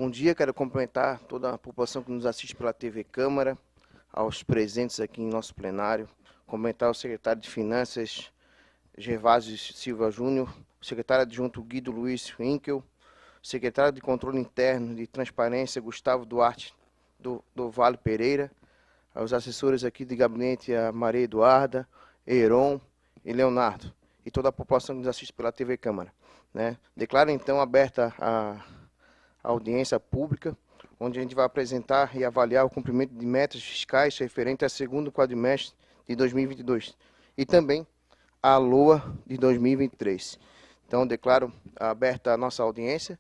Bom dia, quero cumprimentar toda a população que nos assiste pela TV Câmara, aos presentes aqui em nosso plenário, cumprimentar o secretário de Finanças, Gervásio Silva Júnior, o secretário adjunto Guido Luiz Winkel, o secretário de Controle Interno de Transparência, Gustavo Duarte do Vale Pereira, aos assessores aqui de gabinete, a Maria Eduarda, Heron e Leonardo, e toda a população que nos assiste pela TV Câmara. Declaro, então, aberta a audiência pública, onde a gente vai apresentar e avaliar o cumprimento de metas fiscais referente ao segundo quadrimestre de 2022 e também a LOA de 2023. Então, declaro aberta a nossa audiência,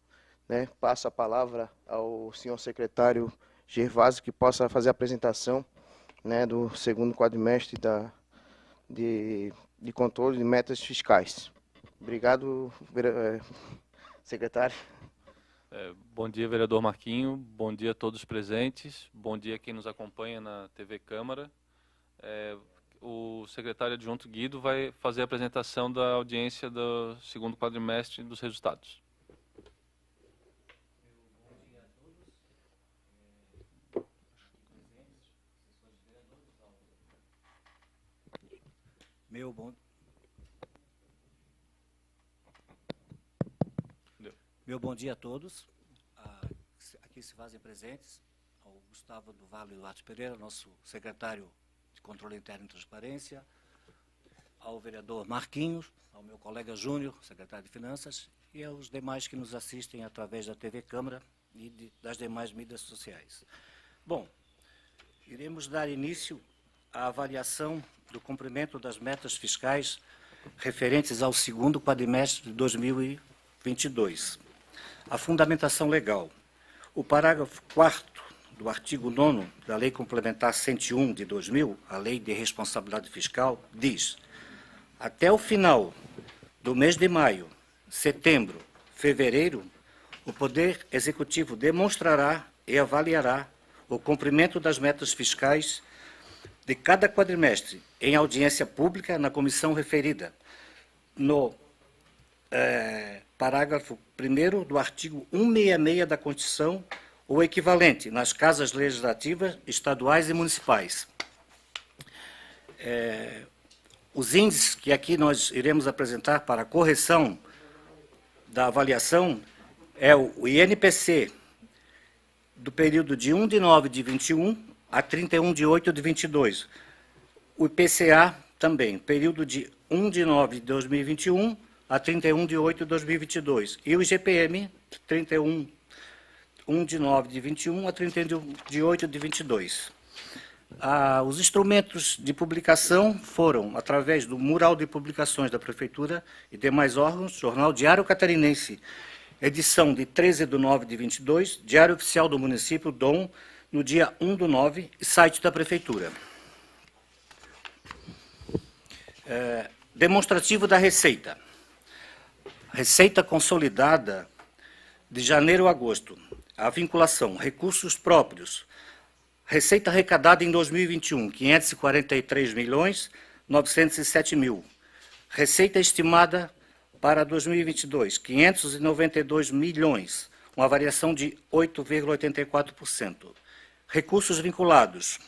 passo a palavra ao senhor secretário Gervásio, que possa fazer a apresentação do segundo quadrimestre de controle de metas fiscais. Obrigado, secretário. Bom dia, vereador Marquinho. Bom dia a todos os presentes. Bom dia a quem nos acompanha na TV Câmara. O secretário adjunto Guido vai fazer a apresentação da audiência do segundo quadrimestre dos resultados. Meu bom dia a todos. Aqui se fazem presentes ao Gustavo do Vale Duarte Pereira, nosso secretário de Controle Interno e Transparência, ao vereador Marquinhos, ao meu colega Júnior, secretário de Finanças, e aos demais que nos assistem através da TV Câmara e das demais mídias sociais. Bom, iremos dar início à avaliação do cumprimento das metas fiscais referentes ao segundo quadrimestre de 2022. A fundamentação legal. O parágrafo 4º do artigo 9º da Lei Complementar 101 de 2000, a Lei de Responsabilidade Fiscal, diz: até o final do mês de maio, setembro, fevereiro, o Poder Executivo demonstrará e avaliará o cumprimento das metas fiscais de cada quadrimestre em audiência pública na comissão referida no parágrafo 1º do artigo 166 da Constituição, ou equivalente, nas casas legislativas estaduais e municipais. Os índices que aqui nós iremos apresentar para a correção da avaliação é o INPC do período de 1 de 9 de 21 a 31 de 8 de 22. O IPCA também, período de 1 de 9 de 2021 a 31 de 8 de 2022. E o IGPM, 1 de 9 de 21 a 31 de 8 de 22. Os instrumentos de publicação foram, através do mural de publicações da Prefeitura e demais órgãos, Jornal Diário Catarinense, edição de 13 de 9 de 22, Diário Oficial do Município, DOM, no dia 1 do 9, e site da Prefeitura. Demonstrativo da Receita. Receita consolidada de janeiro a agosto. A vinculação, recursos próprios. Receita arrecadada em 2021, 543.907.000. Receita estimada para 2022, 592 milhões, uma variação de 8,84%. Recursos vinculados.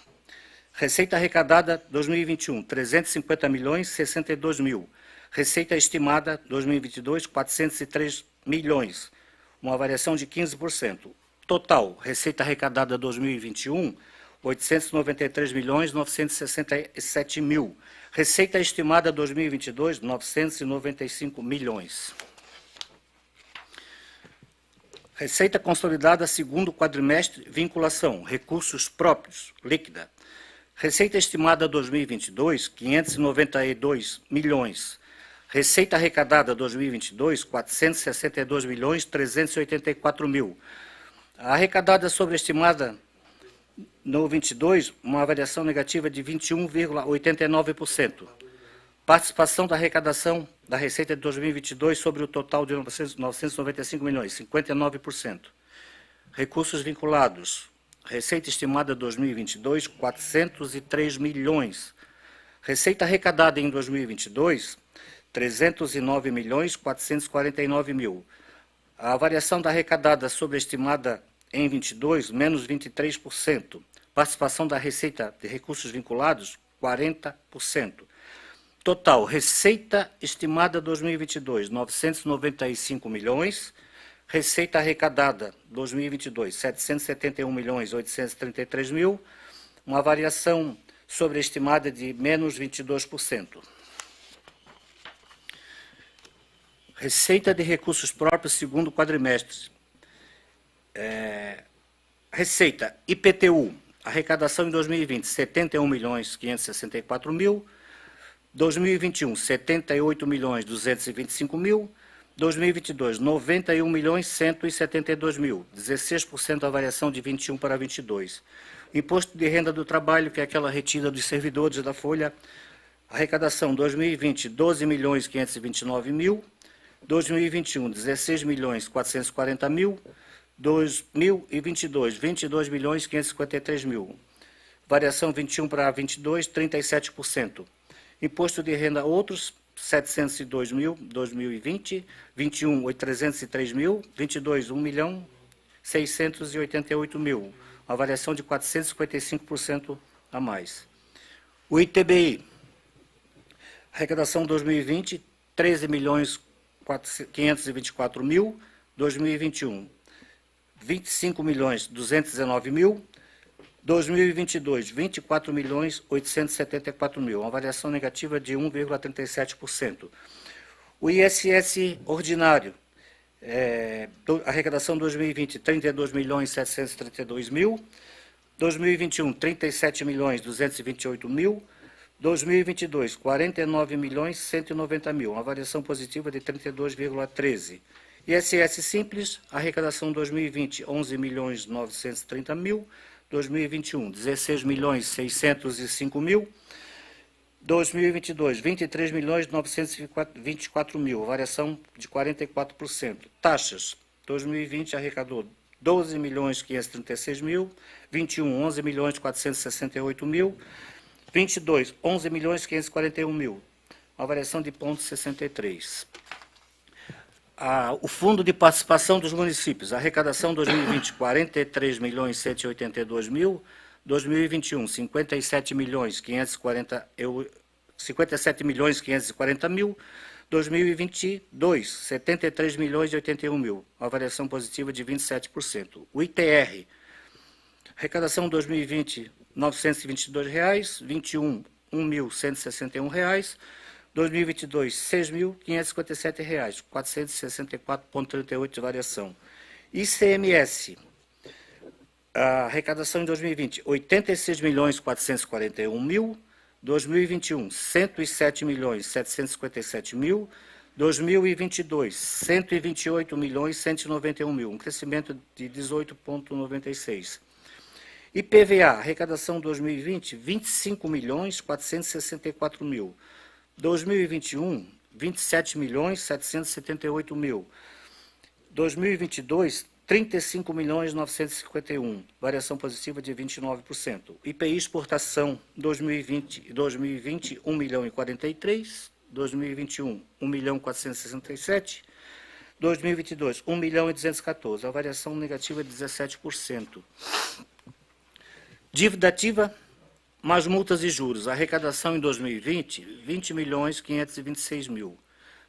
Receita arrecadada 2021, 350.062.000. Receita estimada 2022, 403 milhões, uma variação de 15%. Total, receita arrecadada 2021, 893.967.000. Receita estimada 2022, 995 milhões. Receita consolidada segundo quadrimestre, vinculação, recursos próprios, líquida. Receita estimada 2022, 592 milhões. Receita arrecadada 2022, 462.384.000. A arrecadada sobreestimada no 22, uma variação negativa de 21,89%. Participação da arrecadação da receita de 2022 sobre o total de 995 milhões, 59%. Recursos vinculados. Receita estimada 2022, 403 milhões. Receita arrecadada em 2022, 309.449.000. A variação da arrecadada sobreestimada em 22, menos 23%. Participação da receita de recursos vinculados, 40%. Total, receita estimada 2022, 995 milhões. Receita arrecadada 2022, 771 milhões 833 mil. Uma variação sobreestimada de menos 22%. Receita de recursos próprios segundo quadrimestre. Receita IPTU, arrecadação em 2020, 71 milhões 564 mil. 2021, 78 milhões 225 mil. 2022, 91 milhões 172 mil. 16% a variação de 21 para 22. Imposto de renda do trabalho, que é aquela retida dos servidores da Folha. Arrecadação 2020, 12 milhões 529 mil. 2021, 16 milhões 440 mil. 2022, 22 milhões 553 mil. Variação 21 para 22, 37%. Imposto de renda outros, 702 mil, 2020, 21, 303 mil, 22, 1 milhão 688 mil. Uma variação de 455% a mais. O ITBI, arrecadação 2020, 13 milhões 524 mil, 2021, 25 milhões 219 mil, 2022, 24 milhões 874 mil, uma variação negativa de 1,37%. O ISS ordinário, arrecadação 2020, 32 milhões 732 mil, 2021, 37 milhões 228 mil, 2022, 49 milhões 190 mil, uma variação positiva de 32,13%. ISS simples, arrecadação 2020, 11 milhões 930 mil, 2021, 16 milhões 605 mil, 2022, 23 milhões 924 mil, variação de 44%. Taxas, 2020 arrecadou 12 milhões 536 mil, 21, 11 milhões 468 mil, 22, 11 milhões 541 mil, uma variação de 0,63. O Fundo de Participação dos Municípios, arrecadação 2020, 43 milhões 182 mil, 2021, 57 milhões 540 mil, 2022, 73 milhões e 81 mil, uma variação positiva de 27%. O ITR, arrecadação 2020, R$ 922, 21, R$ 1.161, 2022, R$ 6.557, 464,38 de variação. ICMS, a arrecadação em 2020, 86 milhões 441 mil, 2021, 107 milhões 757 mil, 2022, 128 milhões 191 mil, um crescimento de 18,96. IPVA, arrecadação 2020, 25 milhões 464 mil, 2021, 27 milhões 778 mil, 2022, 35 milhões 951, variação positiva de 29%. IPI exportação 2020, 1 milhão e 43, 2021, 1 milhão 467, 2022, 1 milhão e 214, a variação negativa de 17%. Dívida ativa, mais multas e juros, arrecadação em 2020, 20 milhões 526 mil,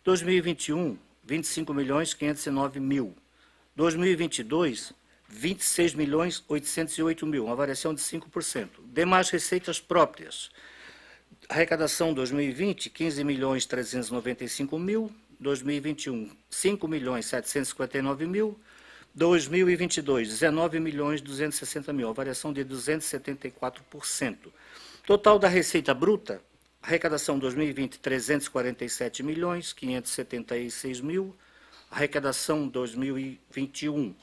2021, 25 milhões 509 mil, 2022, 26 milhões 808 mil, uma variação de 5%. Demais receitas próprias, arrecadação 2020, 15 milhões 395 mil, 2021, 5 milhões 759 mil, 2022, 19 milhões 260 mil, uma variação de 274%. Total da receita bruta, arrecadação 2020, 347 milhões 576 mil, arrecadação 2021,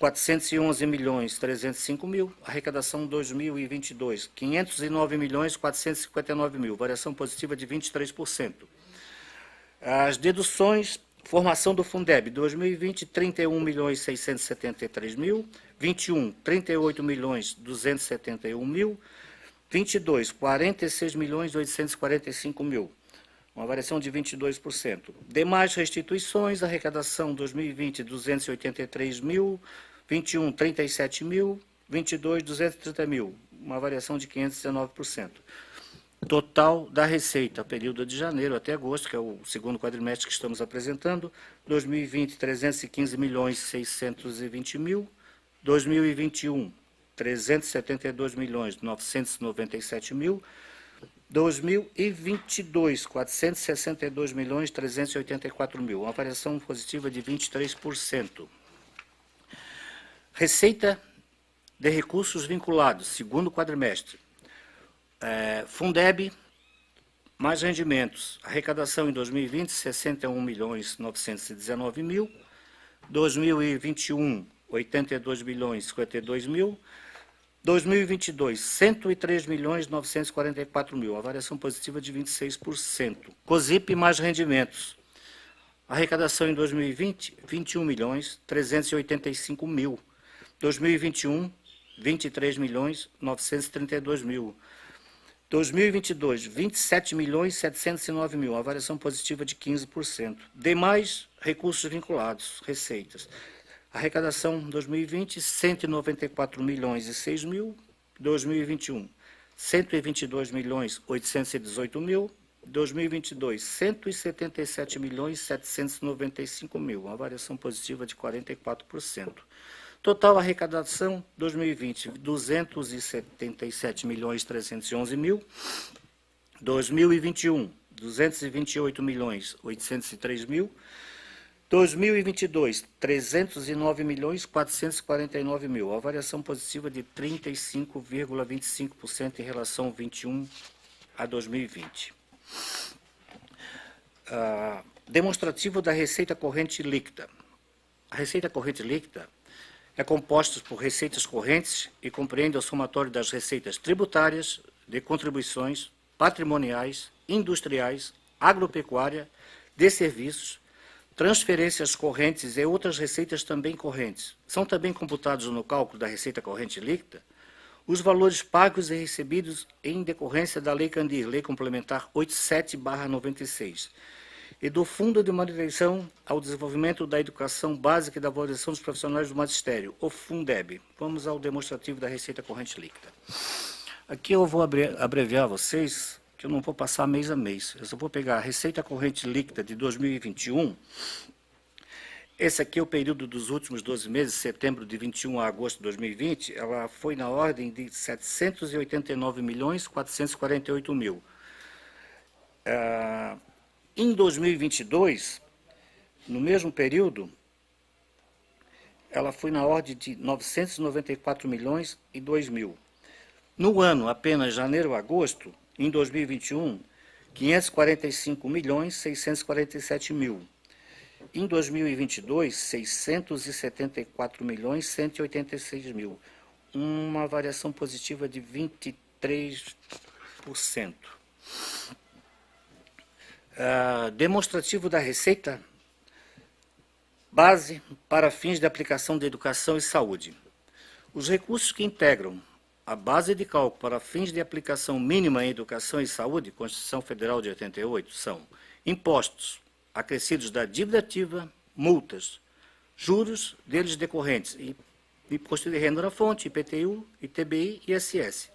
411 milhões 305 mil, arrecadação 2022, 509 milhões 459 mil, variação positiva de 23%. As deduções, formação do Fundeb, 2020, 31 milhões 673 mil, 21, 38 milhões 271 mil, 22, 46 milhões 845 mil, uma variação de 22%. Demais restituições, arrecadação 2020, 283 mil, 21, 37 mil, 22, 230 mil, uma variação de 519%. Total da receita, período de janeiro até agosto, que é o segundo quadrimestre que estamos apresentando, 2020, 315 milhões 620 mil, 2021, 372 milhões 997 mil, 2022, 462 milhões 384 mil, uma variação positiva de 23%. Receita de recursos vinculados, segundo quadrimestre. Fundeb, mais rendimentos. Arrecadação em 2020, 61 milhões 919 mil. 2021, 82 milhões 52 mil. 2022, 103 milhões 944 mil, a variação positiva de 26%. COSIP mais rendimentos. Arrecadação em 2020, 21 milhões 385 mil. 2021, 23 milhões 932 mil. 2022, 27 milhões 709 mil, a variação positiva de 15%. Demais recursos vinculados, receitas. Arrecadação 2020, 194 milhões e 6 mil. 2021, 122 milhões 818 mil. 2022, 177 milhões 795 mil, uma variação positiva de 44%. Total arrecadação 2020, 277 milhões 311 mil. 2021, 228 milhões 803 mil. 2022, 309 milhões 449 mil, a variação positiva de 35,25% em relação 21 a 2020. Demonstrativo da receita corrente líquida. A receita corrente líquida é composta por receitas correntes e compreende o somatório das receitas tributárias, de contribuições, patrimoniais, industriais, agropecuária, de serviços, transferências correntes e outras receitas também correntes. São também computados no cálculo da receita corrente líquida os valores pagos e recebidos em decorrência da Lei Candir, Lei Complementar 87/96, e do Fundo de Manutenção ao Desenvolvimento da Educação Básica e da Valorização dos Profissionais do Magistério, o Fundeb. Vamos ao demonstrativo da receita corrente líquida. Aqui eu vou abreviar vocês, que eu não vou passar mês a mês. Eu só vou pegar a receita corrente líquida de 2021. Esse aqui é o período dos últimos 12 meses, setembro de 21 a agosto de 2020. Ela foi na ordem de 789 milhões 448 mil. Em 2022, no mesmo período, ela foi na ordem de 994 milhões e 2 mil. No ano, apenas janeiro a agosto, em 2021, 545 milhões 647 mil. Em 2022, 674 milhões 186 mil. Uma variação positiva de 23%. Demonstrativo da receita base para fins de aplicação de educação e saúde. Os recursos que integram a base de cálculo para fins de aplicação mínima em educação e saúde, Constituição Federal de 88, são impostos acrescidos da dívida ativa, multas, juros deles decorrentes, imposto de renda na fonte, IPTU, ITBI e ISS.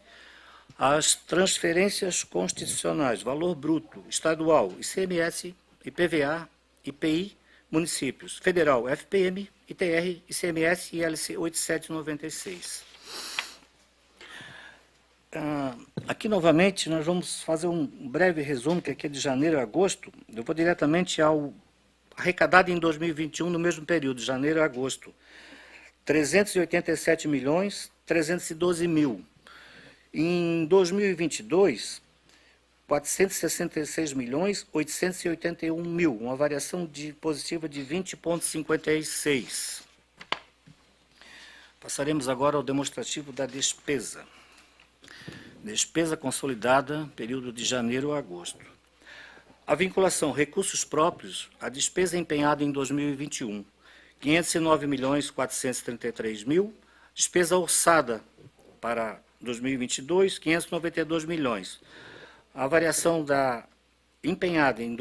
As transferências constitucionais, valor bruto, estadual, ICMS, IPVA, IPI, municípios, federal, FPM, ITR, ICMS e LC 8796. Aqui, novamente, nós vamos fazer um breve resumo, que aqui é de janeiro a agosto. Eu vou diretamente ao arrecadado em 2021, no mesmo período, janeiro a agosto. 387 milhões 312 mil. Em 2022, 466 milhões 881 mil, uma variação positiva de 20,56. Passaremos agora ao demonstrativo da despesa. Despesa consolidada, período de janeiro a agosto. A vinculação recursos próprios, a despesa empenhada em 2021, 509 milhões 433 mil, despesa orçada para 2022, 592 milhões. A variação da empenhada em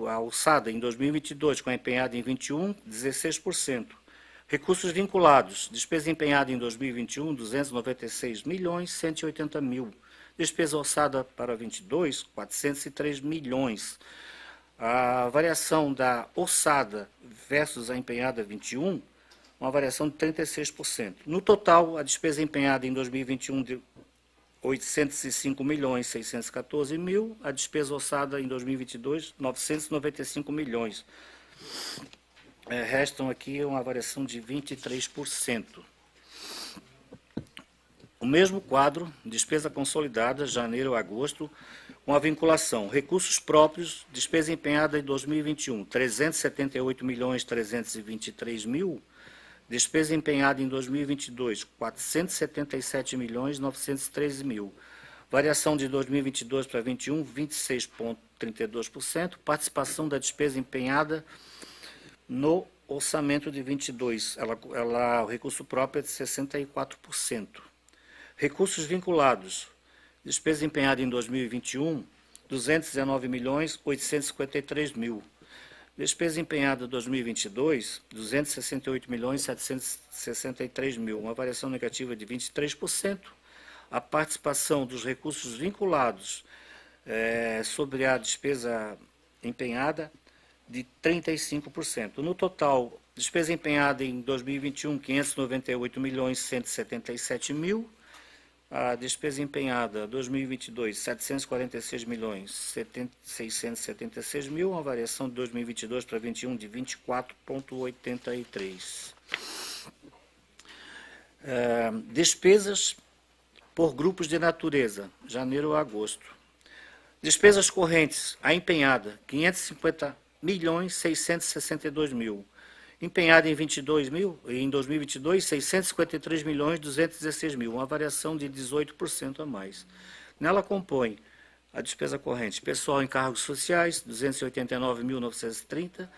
a orçada em 2022 com a empenhada em 21, 16%. Recursos vinculados, despesa empenhada em 2021, 296 milhões 180 mil. Despesa orçada para 22, 403 milhões. A variação da orçada versus a empenhada 21, uma variação de 36%. No total, a despesa empenhada em 2021 de 805 milhões 614 mil, a despesa orçada em 2022, 995 milhões. Restam aqui uma variação de 23%. O mesmo quadro, despesa consolidada, janeiro a agosto, com a vinculação, recursos próprios, despesa empenhada em 2021, 378 milhões 323 mil, despesa empenhada em 2022, 477 milhões 913 mil. Variação de 2022 para 2021, 26,32%. Participação da despesa empenhada no orçamento de 22, o recurso próprio é de 64%. Recursos vinculados, despesa empenhada em 2021, 219 milhões 853 mil. Despesa empenhada em 2022, 268 milhões 763 mil, uma variação negativa de 23%. A participação dos recursos vinculados sobre a despesa empenhada de 35%. No total, despesa empenhada em 2021, 598 milhões 177 mil. A despesa empenhada 2022, 746 milhões 676 mil, uma variação de 2022 para 2021 de 24,83. Despesas por grupos de natureza, janeiro a agosto. Despesas correntes, a empenhada, 550 milhões 662 mil. Empenhada em 2022, 653 milhões 216 mil, uma variação de 18% a mais. Nela compõe a despesa corrente, pessoal em cargos sociais, 289.930,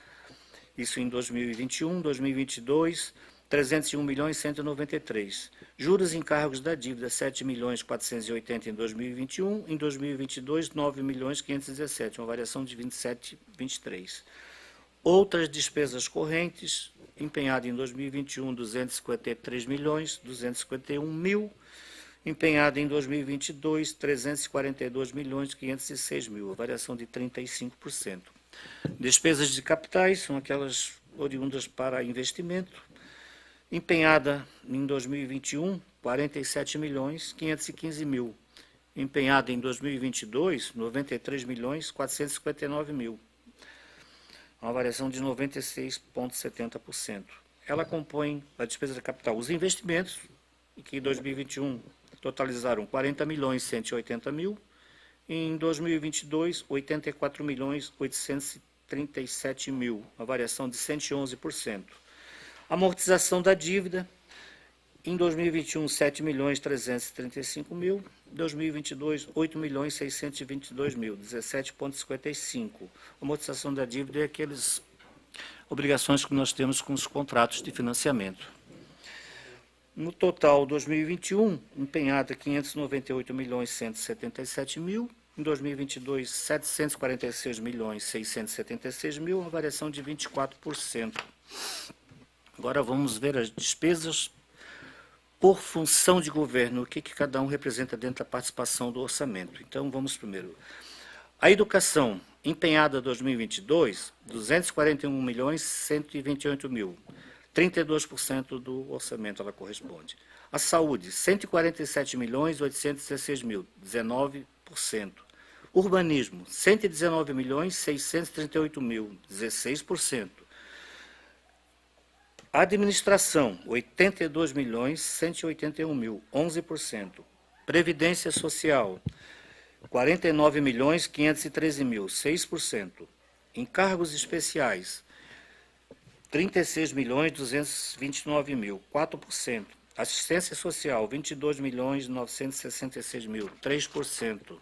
isso em 2021, 2022, 301 milhões 193. Juros em encargos da dívida, 7 milhões 480 em 2021, em 2022, 9 milhões 517, uma variação de 27,23. Outras despesas correntes, empenhada em 2021, 253 milhões 251 mil, empenhada em 2022, 342 milhões 506 mil, variação de 35%. Despesas de capitais são aquelas oriundas para investimento, empenhada em 2021, 47 milhões 515 mil, empenhada em 2022, 93 milhões 459 mil, uma variação de 96,70%. Ela compõe a despesa de capital, os investimentos, que em 2021 totalizaram 40 milhões 180 mil, em 2022, 84 milhões 837 mil, uma variação de 111%. Amortização da dívida, em 2021, 7 milhões 335 mil, 2022, 8 milhões 622 mil, 17,55. Amortização da dívida é aquelas obrigações que nós temos com os contratos de financiamento. No total, 2021, empenhada 598 milhões 177 mil, em 2022, 746 milhões 676 mil, uma variação de 24%. Agora vamos ver as despesas por função de governo, o que cada um representa dentro da participação do orçamento. Então, vamos primeiro. A educação, empenhada 2022, 241 milhões 128 mil, 32% do orçamento ela corresponde. A saúde, 147 milhões 816 mil, 19%. Urbanismo, 119 milhões 638 mil, 16%. Administração, 82 milhões 181 mil, 11%. Previdência Social, 49 milhões 513 mil, 6%. Encargos especiais, 36 milhões 229 mil, 4%. Assistência Social, 22 milhões 966 mil, 3%.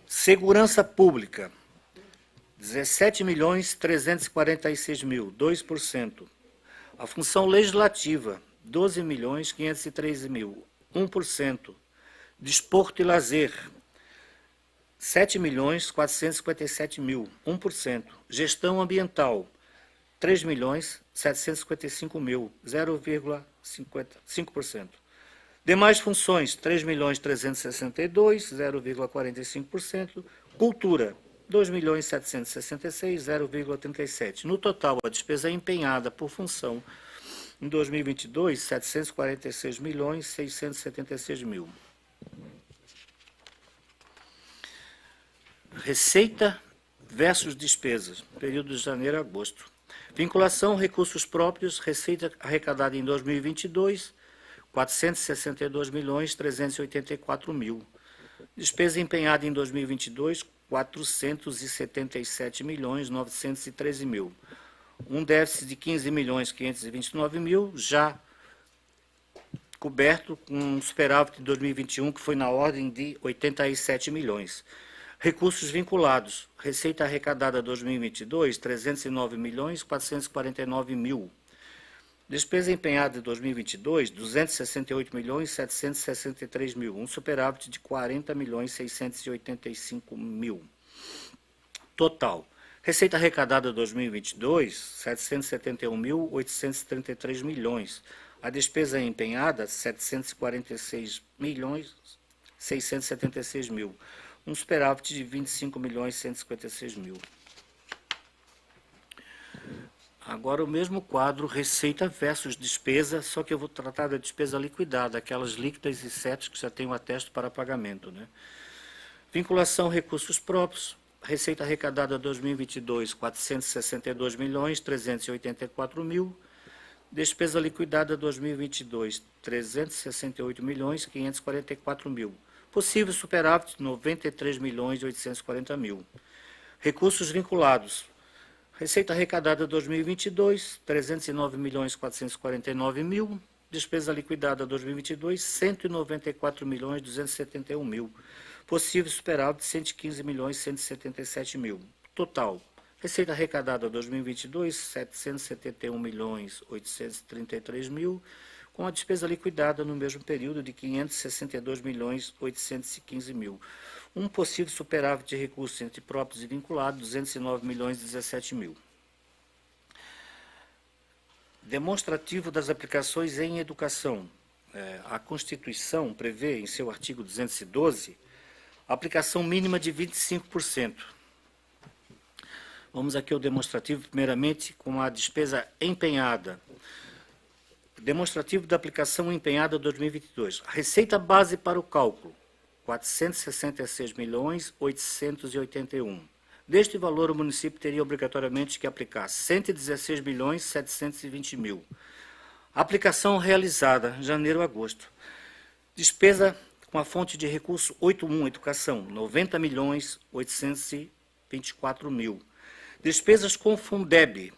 Segurança Pública, 17 milhões 346 mil, 2%. A função legislativa, 12 milhões 513 mil, 1%. Desporto e lazer, 7 milhões 457 mil, 1%. Gestão ambiental, 3.755.000, 0,5%. Demais funções, 3.362.000, 0,45%. Cultura, 2.766.000, 0,37%. No total, a despesa empenhada por função em 2022, 746.676.000. Receita versus despesas, período de janeiro a agosto. Vinculação, recursos próprios, receita arrecadada em 2022, 462.384.000. Despesa empenhada em 2022, 477.913.000. Um déficit de 15.529.000, já coberto com um superávit de 2021, que foi na ordem de 87 milhões. Recursos vinculados, receita arrecadada 2022, 309.449.000. Despesa empenhada em 2022, 268.763.000, um superávit de 40.685.000. Total. Receita arrecadada 2022, 771.833 milhões. A despesa empenhada, 746.676.000. Um superávit de 25.156.000. Agora o mesmo quadro, receita versus despesa, só que eu vou tratar da despesa liquidada, aquelas líquidas e certas que já tem o atesto para pagamento, né? Vinculação, recursos próprios, receita arrecadada 2022, 462.384.000. Despesa liquidada 2022, 368.544.000. Possível superávit, 93.840.000. Recursos vinculados. Receita arrecadada 2022, 309.449.000. Despesa liquidada 2022, 194.271.000. Possível superávit, 115.177.000. Total. Receita arrecadada 2022, 771.833.000, com a despesa liquidada no mesmo período de 562.815.000. Um possível superávit de recursos entre próprios e vinculados, 209.017.000. Demonstrativo das aplicações em educação. A Constituição prevê, em seu artigo 212, a aplicação mínima de 25%. Vamos aqui ao demonstrativo, primeiramente, com a despesa empenhada. Demonstrativo da aplicação empenhada 2022. A receita base para o cálculo, 466.881. Deste valor, o município teria obrigatoriamente que aplicar 116.720.000. Aplicação realizada, janeiro a agosto. Despesa com a fonte de recurso 81, educação, 90.824.000. Despesas com Fundeb,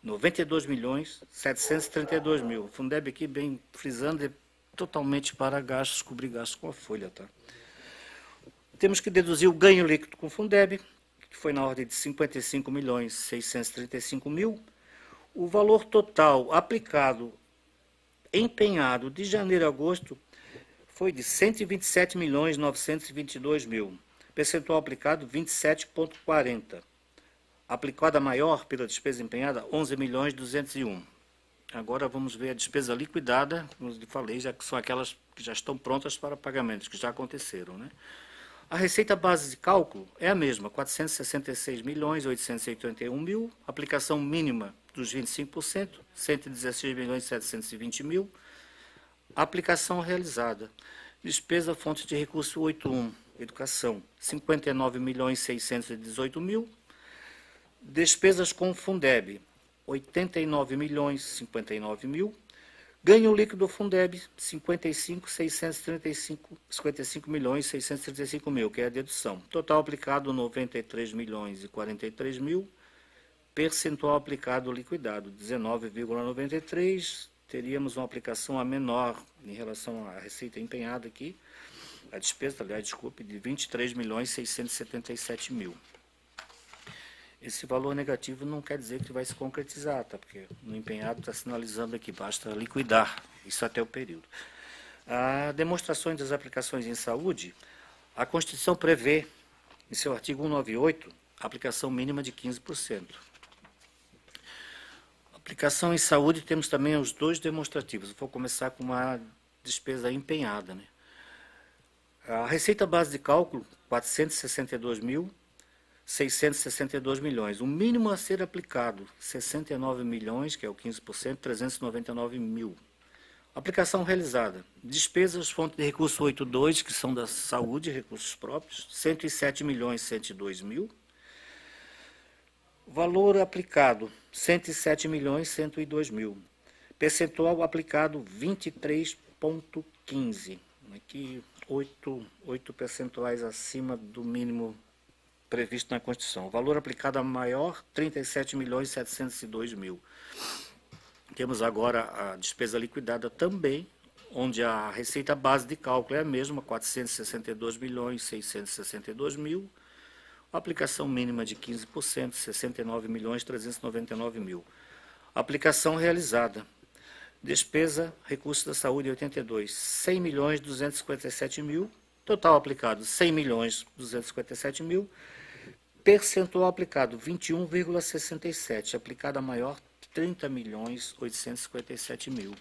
92.732.000. Fundeb aqui, bem frisando, é totalmente para gastos, cobrir gastos com a folha, tá? Temos que deduzir o ganho líquido com Fundeb, que foi na ordem de 55.635.000. O valor total aplicado, empenhado de janeiro a agosto, foi de 127.922.000. Percentual aplicado, 27,40%. Aplicada maior pela despesa empenhada, 11.201. Agora vamos ver a despesa liquidada, como eu falei, já que são aquelas que já estão prontas para pagamentos, que já aconteceram, né? A receita base de cálculo é a mesma, 466.881.000, aplicação mínima dos 25%, 116.720.000, aplicação realizada. Despesa fonte de recurso 81, educação, 59.618.000. Despesas com Fundeb, 89.059.000. Ganho líquido Fundeb, 55.635.000, que é a dedução. Total aplicado, 93.043.000. Percentual aplicado liquidado, 19,93%. Teríamos uma aplicação a menor em relação à receita empenhada aqui. A despesa, aliás, desculpe, de 23.677.000. Esse valor negativo não quer dizer que vai se concretizar, tá? Porque no empenhado está sinalizando aqui, basta liquidar, isso até o período. A demonstrações das aplicações em saúde, a Constituição prevê, em seu artigo 198, a aplicação mínima de 15%. Aplicação em saúde, temos também os dois demonstrativos. Vou começar com uma despesa empenhada, né? A receita base de cálculo, 462.662 milhões. O mínimo a ser aplicado, 69 milhões, que é o 15%, 399 mil. Aplicação realizada. Despesas, fonte de recurso 82, que são da saúde, recursos próprios, 107 milhões, 102 mil. Valor aplicado, 107 milhões, 102 mil. Percentual aplicado, 23,15. Aqui, 8 percentuais acima do mínimo previsto na Constituição. Valor aplicado a maior, 37 milhões, 702 mil. Temos agora a despesa liquidada também, onde a receita base de cálculo é a mesma, 462 milhões, 662 mil. Aplicação mínima de 15%, 69 milhões, 399 mil. Aplicação realizada. Despesa, recursos da saúde, 82, 100 milhões, 257 mil. Total aplicado, 100 milhões, 257 mil. Percentual aplicado, 21,67. Aplicada maior, 30 milhões, 857 mil.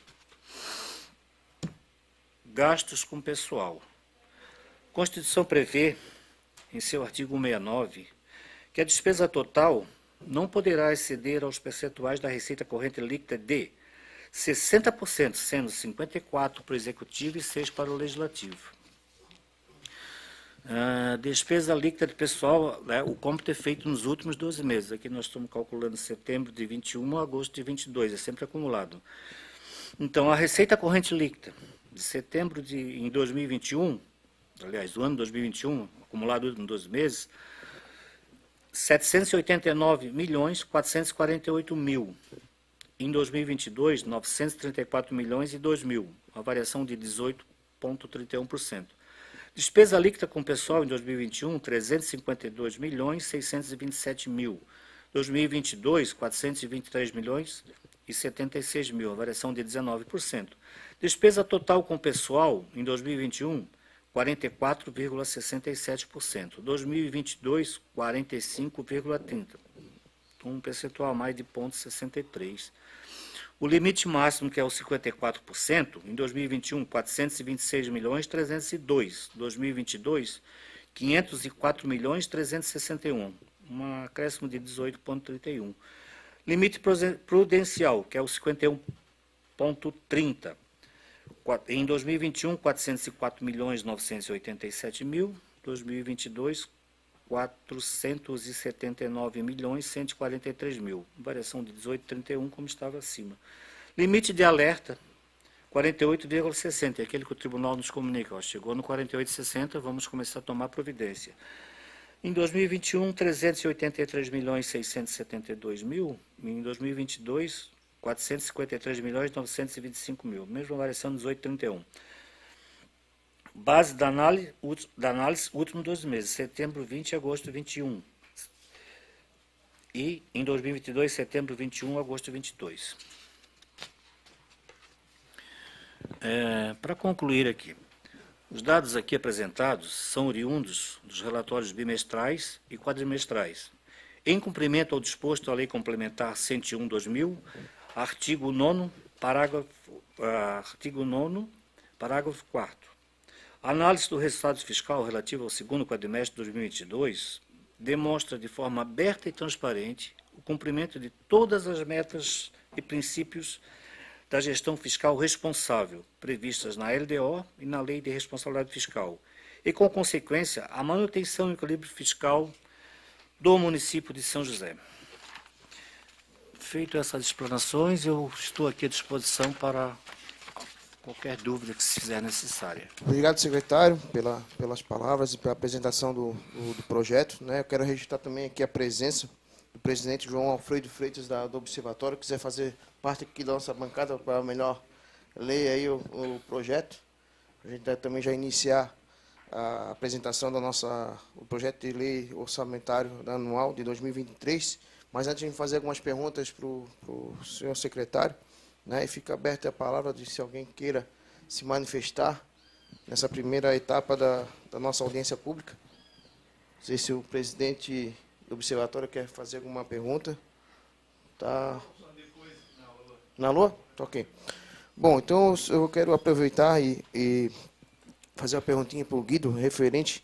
Gastos com pessoal. Constituição prevê, em seu artigo 69, que a despesa total não poderá exceder aos percentuais da receita corrente líquida de 60%, sendo 54% para o Executivo e 6% para o Legislativo. Despesa líquida de pessoal, né, o cômputo é feito nos últimos 12 meses. Aqui nós estamos calculando setembro de 21 a agosto de 22, é sempre acumulado. Então, a receita corrente líquida de setembro em 2021, aliás, do ano 2021, acumulado em 12 meses, 789 milhões 448 mil. Em 2022, 934 milhões e 2 mil, uma variação de 18,31%. Despesa líquida com pessoal em 2021, 352 milhões 627 mil. 2022, 423 milhões e 76 mil, uma variação de 19%. Despesa total com pessoal em 2021, 44,67%. 2022, 45,30%. Um percentual a mais de 0,63%. O limite máximo, que é o 54%, em 2021, 426 milhões 302. 2022, 504 milhões 361. Um acréscimo de 18,31%. Limite prudencial, que é o 51,30%. Em 2021, 404 milhões 987 mil. 2022, 479 milhões 143 mil. Variação de 18,31, como estava acima. Limite de alerta, 48,60. É aquele que o tribunal nos comunica. Ó, chegou no 48,60, vamos começar a tomar providência. Em 2021, 383 milhões 672 mil. Em 2022, 453 milhões 925 mil. Mesma variação de 18,31. Base da análise, últimos 12 meses, setembro 20 e agosto 21. E em 2022, setembro 21 agosto 22. Para concluir aqui, os dados aqui apresentados são oriundos dos relatórios bimestrais e quadrimestrais. Em cumprimento ao disposto à Lei Complementar 101/2000, artigo 9º, parágrafo 4º. A análise do resultado fiscal relativo ao segundo quadrimestre de 2022 demonstra de forma aberta e transparente o cumprimento de todas as metas e princípios da gestão fiscal responsável previstas na LDO e na Lei de Responsabilidade Fiscal, e, com consequência, a manutenção e equilíbrio fiscal do município de São José. Feito essas explanações, eu estou aqui à disposição para qualquer dúvida que se fizer necessária. Obrigado, secretário, pelas palavras e pela apresentação do projeto. Né? Eu quero registrar também aqui a presença do presidente João Alfredo Freitas do Observatório, que quiser fazer parte aqui da nossa bancada para melhor ler aí o projeto. A gente também já iniciar a apresentação do projeto de lei orçamentário anual de 2023. Mas antes de fazer algumas perguntas para o senhor secretário, né, e fica aberta a palavra de se alguém queira se manifestar nessa primeira etapa da nossa audiência pública. Não sei se o presidente do Observatório quer fazer alguma pergunta. Tá. Na Lua? Tá, ok. Bom, então eu quero aproveitar e fazer uma perguntinha para o Guido, referente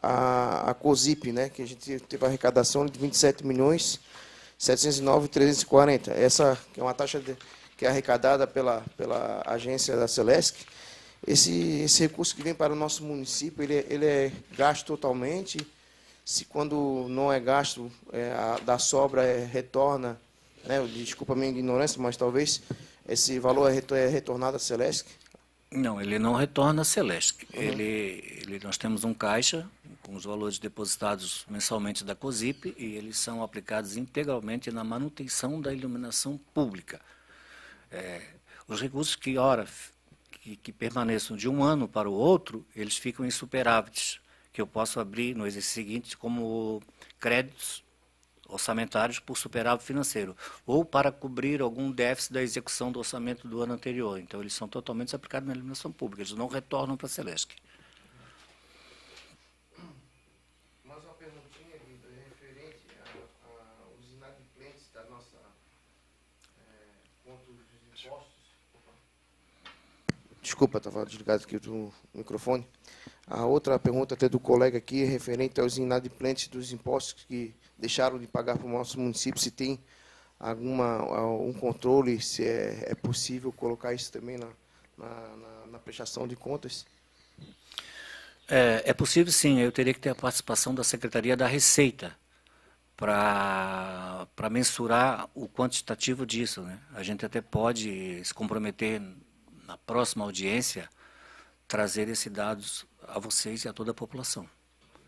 à COSIP, né, que a gente teve a arrecadação de 27.709.340. Essa que é uma taxa que é arrecadada pela agência da Celesc. Esse recurso que vem para o nosso município, ele é gasto totalmente? Se quando não é gasto, da sobra retorna, né, desculpa a minha ignorância, mas talvez esse valor é retornado à Celesc? Não, ele não retorna à Celesc. Nós temos um caixa com os valores depositados mensalmente da COSIP e eles são aplicados integralmente na manutenção da iluminação pública. Os recursos que permaneçam de um ano para o outro, eles ficam em superávites, que eu posso abrir no exercício seguinte como créditos orçamentários por superávit financeiro, ou para cobrir algum déficit da execução do orçamento do ano anterior. Então, eles são totalmente aplicados na iluminação pública, eles não retornam para a Celesc. Mais uma perguntinha, Guido, referente aos inadimplentes da nossa ponto de impostos. Desculpa, estava desligado aqui do microfone. A outra pergunta até do colega aqui é referente aos inadimplentes dos impostos que deixaram de pagar para o nosso município, se tem algum controle, se é possível colocar isso também na prestação de contas? É possível, sim. Eu teria que ter a participação da Secretaria da Receita para mensurar o quantitativo disso, né? A gente até pode se comprometer na próxima audiência trazer esses dados a vocês e a toda a população.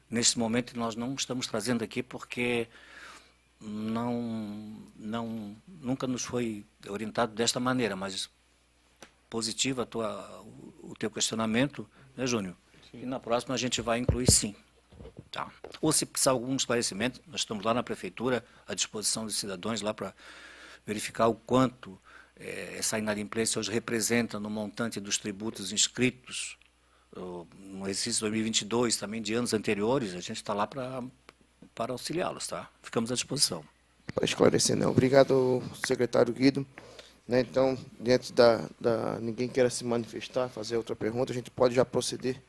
Neste momento nós não estamos trazendo aqui porque nunca nos foi orientado desta maneira, mas positiva o teu questionamento, né, Júnior? Sim. E na próxima a gente vai incluir sim. Tá. Ou se precisar algum esclarecimento, nós estamos lá na prefeitura à disposição dos cidadãos lá para verificar o quanto essa inadimplência hoje representa no montante dos tributos inscritos no exercício 2022, também de anos anteriores. A gente está lá para auxiliá-los, tá? Ficamos à disposição. Para esclarecer, não. Obrigado, secretário Guido. Né, então, dentro ninguém queira se manifestar, fazer outra pergunta, a gente pode já proceder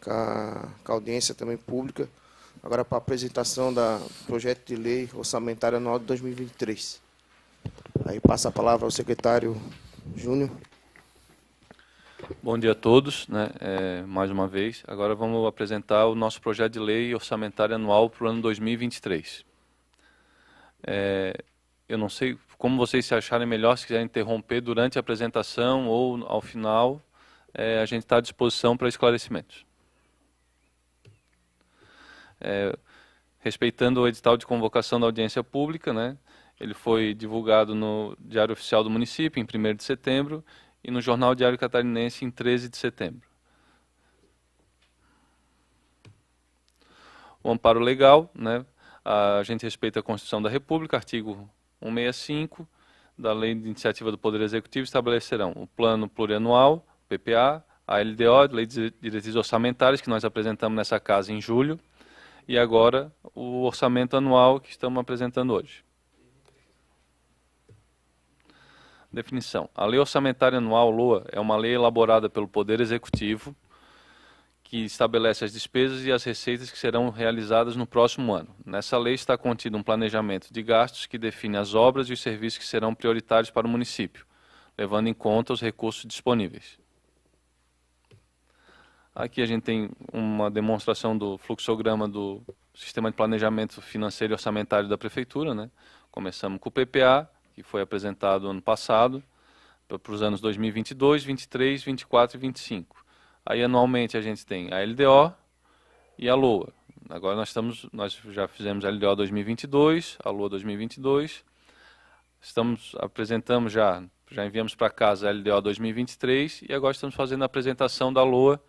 com a audiência também pública, agora para a apresentação do projeto de lei orçamentária anual de 2023. Aí passa a palavra ao secretário Júnior. Bom dia a todos, né? Mais uma vez. Agora vamos apresentar o nosso projeto de lei orçamentária anual para o ano 2023. Eu não sei como vocês se acharem melhor, se quiserem interromper durante a apresentação ou ao final, a gente está à disposição para esclarecimentos. Respeitando o edital de convocação da audiência pública, né? Ele foi divulgado no Diário Oficial do Município, em 1º de setembro, e no Jornal Diário Catarinense, em 13 de setembro. O amparo legal, né? A gente respeita a Constituição da República, artigo 165, da Lei de Iniciativa do Poder Executivo, estabelecerão o Plano Plurianual, PPA, a LDO, Lei de Diretrizes Orçamentárias, que nós apresentamos nessa casa em julho, e agora o orçamento anual que estamos apresentando hoje. Definição. A Lei Orçamentária Anual, LOA, é uma lei elaborada pelo Poder Executivo que estabelece as despesas e as receitas que serão realizadas no próximo ano. Nessa lei está contido um planejamento de gastos que define as obras e os serviços que serão prioritários para o município, levando em conta os recursos disponíveis. Aqui a gente tem uma demonstração do fluxograma do Sistema de Planejamento Financeiro e Orçamentário da Prefeitura, né? Começamos com o PPA, que foi apresentado ano passado, para os anos 2022, 2023, 2024 e 2025. Aí, anualmente, a gente tem a LDO e a LOA. Agora nós já fizemos a LDO 2022, a LOA 2022. Apresentamos já enviamos para casa a LDO 2023 e agora estamos fazendo a apresentação da LOA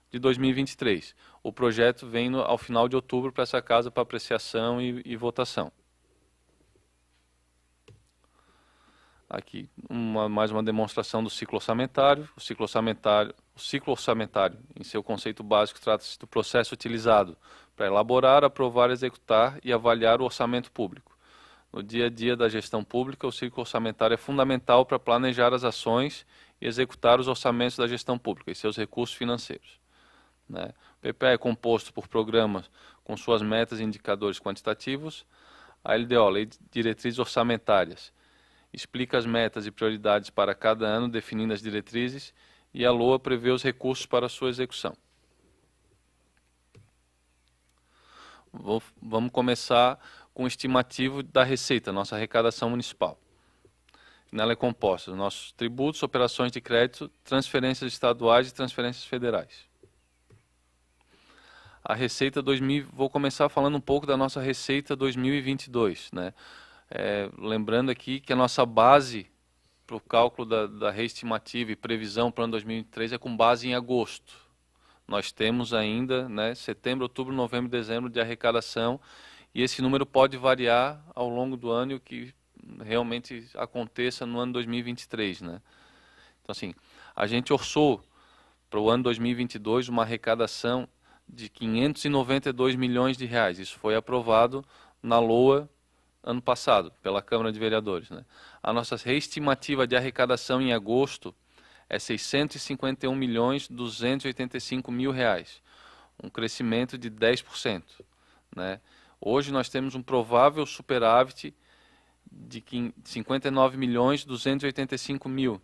de 2023. O projeto vem ao final de outubro para essa casa para apreciação e votação. Aqui mais uma demonstração do ciclo orçamentário. O ciclo orçamentário, em seu conceito básico, trata-se do processo utilizado para elaborar, aprovar, executar e avaliar o orçamento público. No dia a dia da gestão pública, o ciclo orçamentário é fundamental para planejar as ações e executar os orçamentos da gestão pública e seus recursos financeiros, né? O PPA é composto por programas com suas metas e indicadores quantitativos. A LDO, Lei de Diretrizes Orçamentárias, explica as metas e prioridades para cada ano, definindo as diretrizes, e a LOA prevê os recursos para sua execução. Vamos começar com o estimativo da receita, nossa arrecadação municipal. Nela é composta dos nossos tributos, operações de crédito, transferências estaduais e transferências federais. A receita 2000, vou começar falando um pouco da nossa receita 2022, né? Lembrando aqui que a nossa base para o cálculo da reestimativa e previsão para o ano 2023 é com base em agosto. Nós temos ainda, né, setembro, outubro, novembro e dezembro de arrecadação, e esse número pode variar ao longo do ano e o que realmente aconteça no ano 2023, né? Então, assim, a gente orçou para o ano 2022 uma arrecadação de 592 milhões de reais. Isso foi aprovado na LOA ano passado, pela Câmara de Vereadores, né? A nossa reestimativa de arrecadação em agosto é 651 milhões 285 mil reais, um crescimento de 10%, né? Hoje nós temos um provável superávit de 59 milhões 285 mil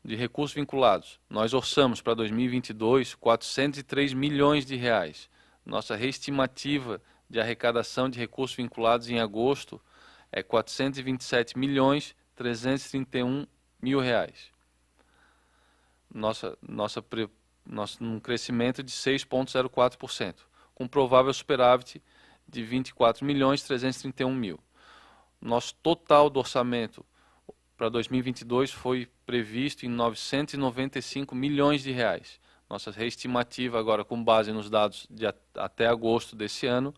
de recursos vinculados. Nós orçamos para 2022 403 milhões de reais. Nossa reestimativa de arrecadação de recursos vinculados em agosto é 427 milhões 331 mil reais. Um crescimento de 6,04%, com provável superávit de 24 milhões 331 mil. Nosso total do orçamento para 2022 foi previsto em 995 milhões de reais. Nossa reestimativa agora, com base nos dados de até agosto desse ano,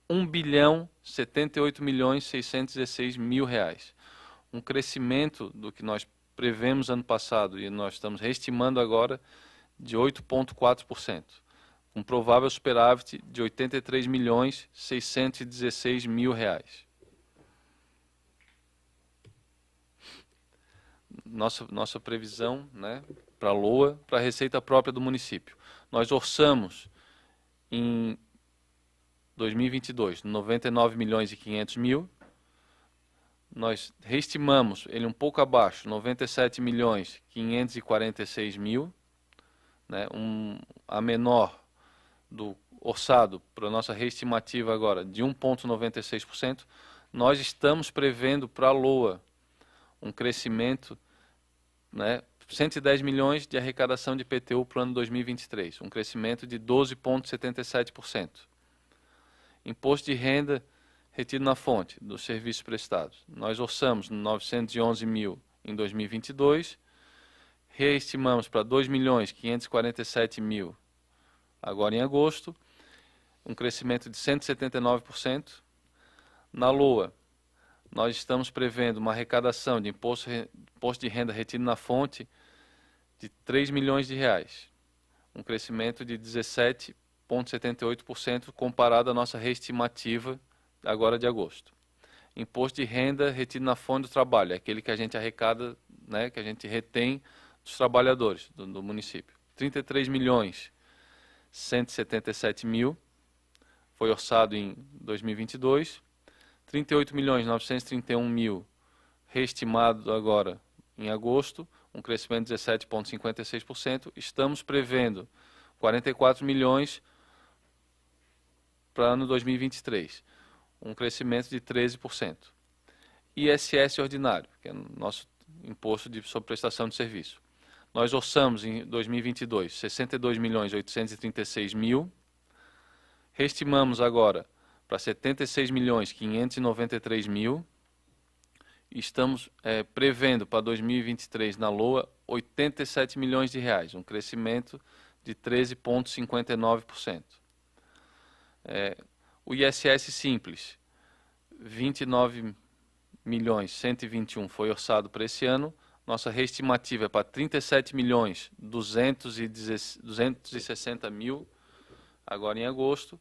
1 bilhão 78 milhões 616 mil reais. Um crescimento do que nós prevemos ano passado e nós estamos reestimando agora de 8,4%, com provável superávit de 83 milhões 616 mil reais. Nossa previsão, né, para a LOA, para a receita própria do município. Nós orçamos em 2022 99 milhões e 500 mil. Nós reestimamos ele um pouco abaixo, 97 milhões 546 mil, né, a menor do orçado para a nossa reestimativa agora de 1,96%. Nós estamos prevendo para a LOA um crescimento, né, 110 milhões de arrecadação de IPTU para o ano 2023, um crescimento de 12,77%. Imposto de renda retido na fonte dos serviços prestados. Nós orçamos 911 mil em 2022, reestimamos para 2 milhões 547 mil agora em agosto, um crescimento de 179%. Na LOA, nós estamos prevendo uma arrecadação de imposto de renda retido na fonte de 3 milhões de reais, um crescimento de 17,78% comparado à nossa reestimativa agora de agosto. Imposto de renda retido na fonte do trabalho, é aquele que a gente arrecada, né, que a gente retém dos trabalhadores do município. 33 milhões 177 mil, foi orçado em 2022. 38 milhões 931 mil reestimado agora em agosto, um crescimento de 17,56%. Estamos prevendo 44 milhões para o ano 2023, um crescimento de 13%. ISS ordinário, que é o nosso imposto sobre prestação de serviço. Nós orçamos em 2022 62 milhões 836 mil, reestimamos agora para 76 milhões 593 mil, estamos prevendo para 2023 na LOA 87 milhões de reais, um crescimento de 13,59%. O ISS simples, 29 milhões 121 foi orçado para esse ano. Nossa reestimativa é para 37 milhões 260 mil agora em agosto.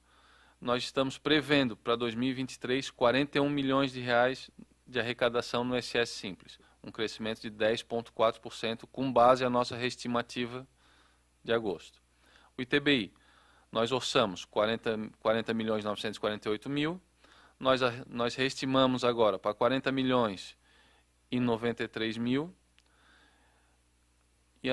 nós estamos prevendo para 2023 41 milhões de reais de arrecadação no ISS Simples, um crescimento de 10,4% com base na nossa reestimativa de agosto. O ITBI, nós orçamos 40 milhões 948 mil, nós reestimamos agora para 40 milhões e 93 mil, e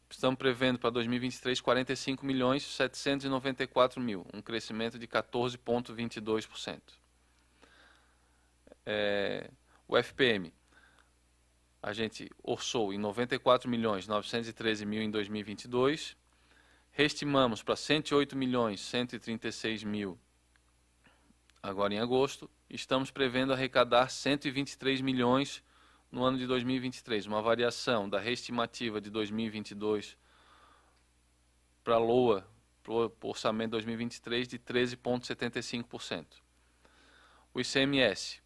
estamos prevendo para 2023 45 milhões 794 mil, um crescimento de 14,22%. O FPM, a gente orçou em 94 milhões 913 mil em 2022, reestimamos para 108 milhões 136 mil agora em agosto, estamos prevendo arrecadar 123 milhões no ano de 2023, uma variação da reestimativa de 2022 para a LOA, para o orçamento de 2023, de 13,75%. O ICMS,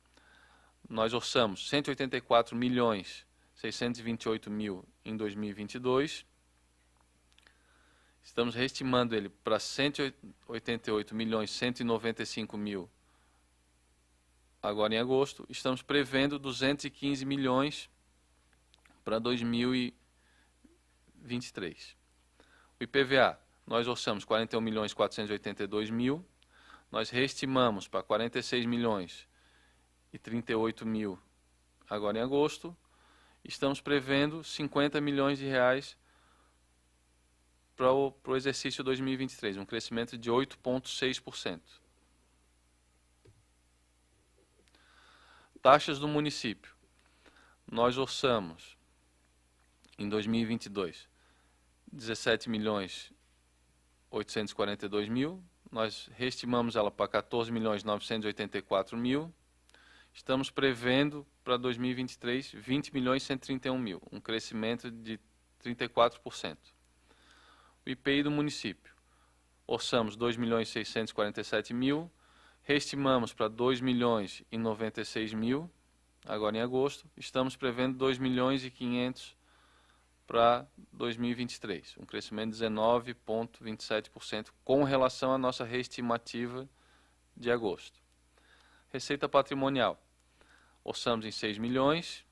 nós orçamos 184 milhões 628 mil em 2022, estamos reestimando ele para 188 milhões 195 mil agora em agosto, estamos prevendo 215 milhões para 2023. O IPVA, nós orçamos 41 milhões 482 mil, nós reestimamos para 46 milhões e 38 mil agora em agosto, estamos prevendo 50 milhões de reais para o exercício 2023, um crescimento de 8,6%. Taxas do município. Nós orçamos em 2022 17 milhões 842 mil, nós reestimamos ela para 14 milhões 984 mil, estamos prevendo para 2023 20 milhões 131 mil, um crescimento de 34%. O IPI do município. Orçamos 2 milhões 647 mil, reestimamos para 2 milhões e 96 mil, agora em agosto. Estamos prevendo 2 milhões e 500 para 2023, um crescimento de 19,27% com relação à nossa reestimativa de agosto. Receita patrimonial. Orçamos em 6 milhões,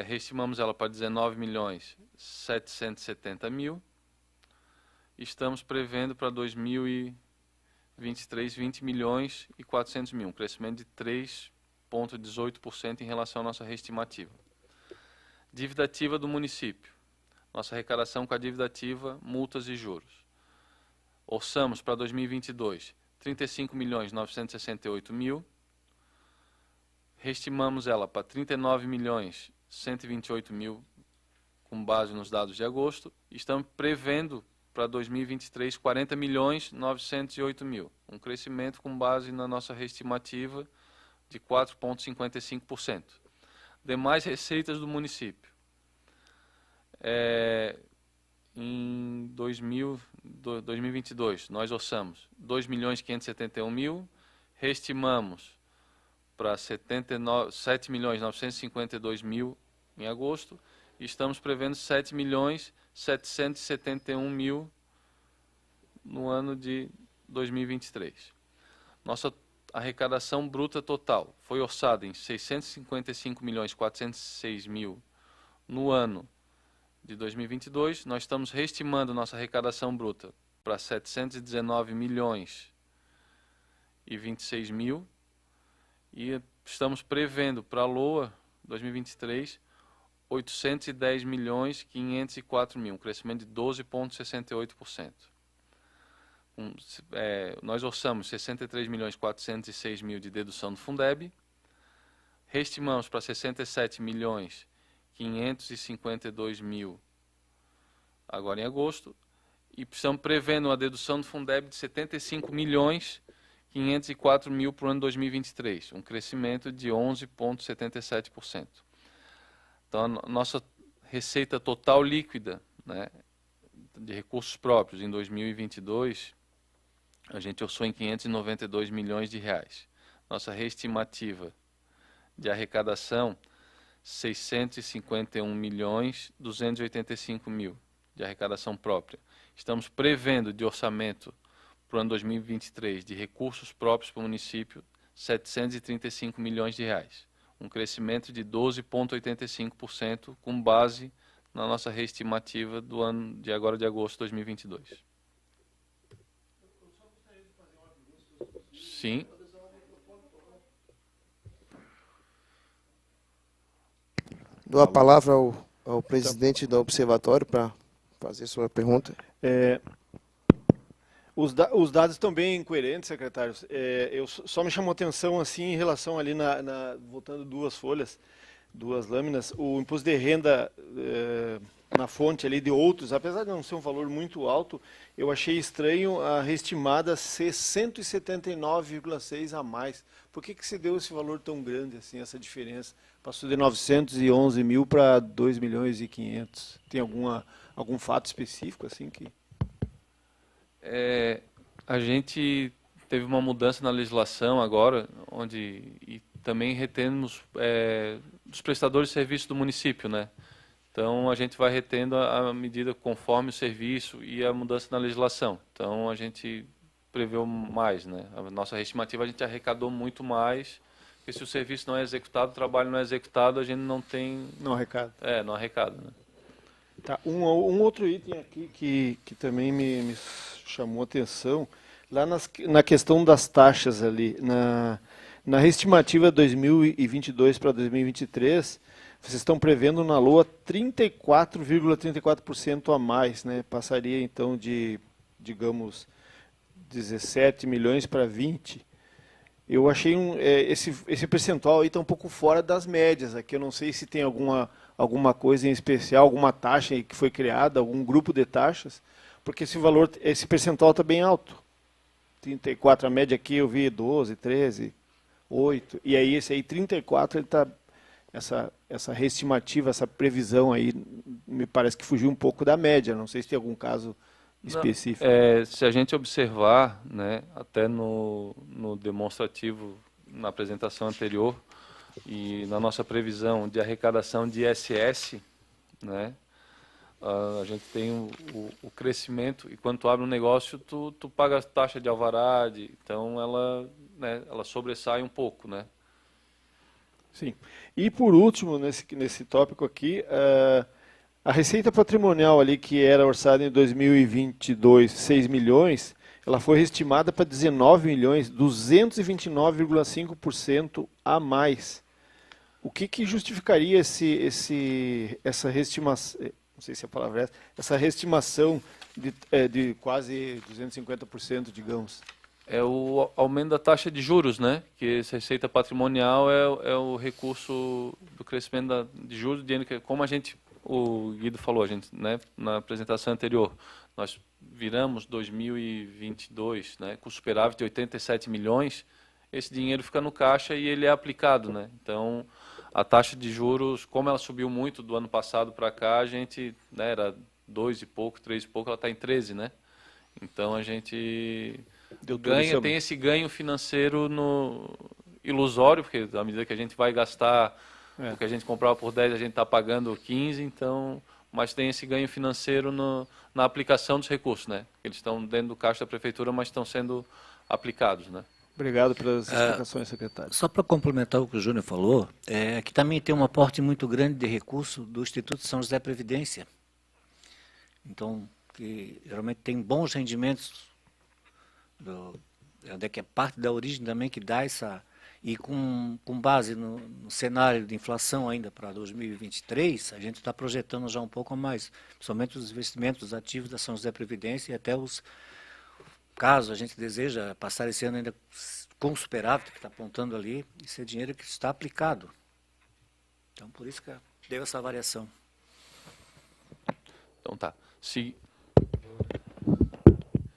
reestimamos ela para 19 milhões 770 mil. Estamos prevendo para 2023 20 milhões e 400 mil, um crescimento de 3,18% em relação à nossa reestimativa. Dívida ativa do município. Nossa arrecadação com a dívida ativa, multas e juros. Orçamos para 2022 35 milhões 968 mil. Reestimamos ela para 39 milhões 128 mil com base nos dados de agosto. Estamos prevendo para 2023 40 milhões 908 mil, um crescimento com base na nossa reestimativa de 4,55%. Demais receitas do município. Em 2022, nós orçamos 2 milhões 571 mil, reestimamos para 7 milhões 952 mil em agosto, e estamos prevendo 7 milhões 771 mil no ano de 2023. Nossa arrecadação bruta total foi orçada em 655 milhões 406 mil no ano de 2022. Nós estamos reestimando nossa arrecadação bruta para 719 milhões e 26 mil, e estamos prevendo para a LOA 2023 810 milhões 504 mil, um crescimento de 12,68%. Nós orçamos 63 milhões 406 mil de dedução do Fundeb, reestimamos para 67 milhões 552 mil agora em agosto, e estamos prevendo uma dedução do Fundeb de 75 milhões 504 mil para o ano 2023, um crescimento de 11,77%. Então, a nossa receita total líquida, né, de recursos próprios em 2022, a gente orçou em 592 milhões de reais. Nossa reestimativa de arrecadação, 651 milhões 285 mil de arrecadação própria. estamos prevendo de orçamento para o ano 2023 de recursos próprios para o município 735 milhões de reais, um crescimento de 12,85% com base na nossa reestimativa do ano de agora de agosto de 2022. Sim. Dou a palavra ao presidente do observatório para fazer sua pergunta. Os dados estão bem coerentes, secretário. Eu só me chamou atenção assim em relação ali voltando duas folhas, duas lâminas, o imposto de renda na fonte ali de outros, apesar de não ser um valor muito alto, eu achei estranho a reestimada ser 179,6 a mais. Por que se deu esse valor tão grande assim, essa diferença? Passou de 911 mil para 2 milhões e 500. Tem algum fato específico assim que... A gente teve uma mudança na legislação agora, e também retemos dos prestadores de serviço do município, né? Então a gente vai retendo a medida conforme o serviço e a mudança na legislação. Então a gente preveu mais, né? A nossa reestimativa a gente arrecadou muito mais, porque se o serviço não é executado, o trabalho não é executado, a gente não tem... Não arrecada. Não arrecada, né? Tá, um outro item aqui que também me chamou atenção, lá na questão das taxas ali, na reestimativa 2022 para 2023, vocês estão prevendo na LOA 34,34% a mais, né? Passaria então de, digamos, 17 milhões para 20. Eu achei esse percentual aí está um pouco fora das médias aqui. Eu não sei se tem alguma coisa em especial, alguma taxa aí que foi criada, algum grupo de taxas, porque esse percentual está bem alto. 34, a média aqui eu vi 12, 13, 8, e aí esse aí 34, ele está, essa reestimativa, essa previsão aí, me parece que fugiu um pouco da média, não sei se tem algum caso específico. Se a gente observar, né, até no demonstrativo, na apresentação anterior, e na nossa previsão de arrecadação de ISS, né, a gente tem o crescimento, e quando tu abre um negócio, tu paga a taxa de alvará, então ela sobressai um pouco, né? Sim. E por último, nesse tópico aqui, a receita patrimonial ali, que era orçada em 2022, 6 milhões, ela foi reestimada para 19 milhões, 229,5% a mais. O que justificaria essa reestimação, não sei se a palavra é essa reestimação de quase 250%, digamos? É o aumento da taxa de juros, né? Que essa receita patrimonial é o recurso do crescimento de juros, como o Guido falou, a gente, né, na apresentação anterior, nós viramos 2022, né, com superávit de 87 milhões, esse dinheiro fica no caixa e ele é aplicado, né? Então, a taxa de juros, como ela subiu muito do ano passado para cá, a gente, né, era 2 e pouco, 3 e pouco, ela está em 13, né? Então, a gente tem esse ganho financeiro ilusório, porque à medida que a gente vai gastar, o que a gente comprava por 10, a gente está pagando 15, então, mas tem esse ganho financeiro na aplicação dos recursos, né? Eles estão dentro do caixa da prefeitura, mas estão sendo aplicados, né? Obrigado pelas explicações, secretário. Só para complementar o que o Júnior falou, que também tem um aporte muito grande de recurso do Instituto São José Previdência. Então, que geralmente tem bons rendimentos, que é parte da origem também que dá essa... E com base no cenário de inflação ainda para 2023, a gente está projetando já um pouco a mais, principalmente os investimentos ativos da São José Previdência e até caso a gente deseja passar esse ano ainda com superávit que está apontando ali, esse é dinheiro que está aplicado. Então, por isso que deu essa variação. Então tá.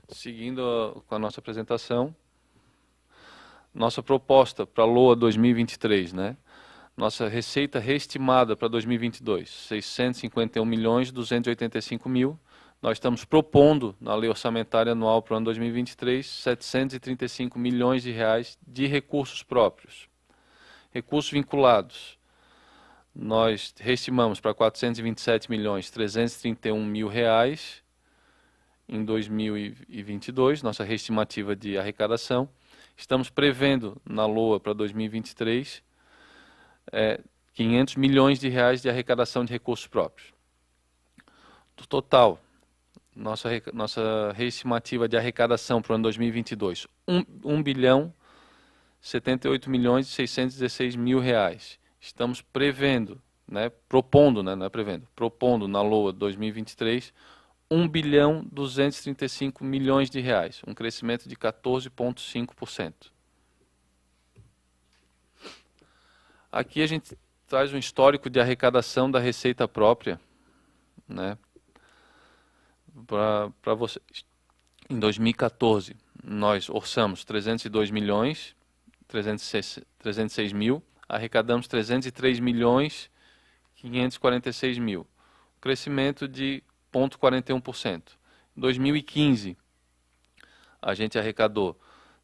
Seguindo com a nossa apresentação, nossa proposta para a LOA 2023, né? Nossa receita reestimada para 2022, 651 milhões 285 mil. Nós estamos propondo na lei orçamentária anual para o ano 2023 735 milhões de reais de recursos próprios. Recursos vinculados, nós reestimamos para 427 milhões 331 mil reais em 2022, nossa reestimativa de arrecadação. Estamos prevendo na LOA para 2023 500 milhões de reais de arrecadação de recursos próprios. Do total, nossa reestimativa de arrecadação para o ano 2022, 1 bilhão 78 milhões e 616 mil reais. Estamos prevendo, propondo na LOA 2023, 1 bilhão 235 milhões de reais, um crescimento de 14,5%. Aqui a gente traz um histórico de arrecadação da receita própria, para vocês. Em 2014, nós orçamos 302 milhões, 306 mil, arrecadamos 303 milhões, 546 mil, crescimento de 0,41%. Em 2015, a gente arrecadou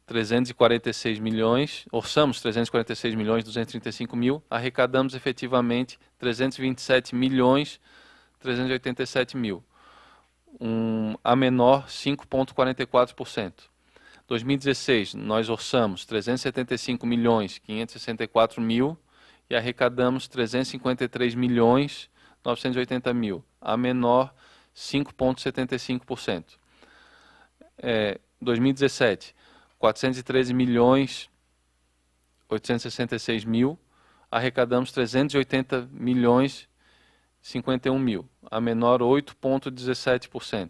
346 milhões, orçamos 346 milhões 235 mil, arrecadamos efetivamente 327 milhões 387 mil, a menor 5,44%. 2016, nós orçamos 375 milhões 564 mil e arrecadamos 353 milhões 980 mil, a menor 5,75%. 2017, 413 milhões 866 mil, arrecadamos 380 milhões 51 mil, a menor 8,17%.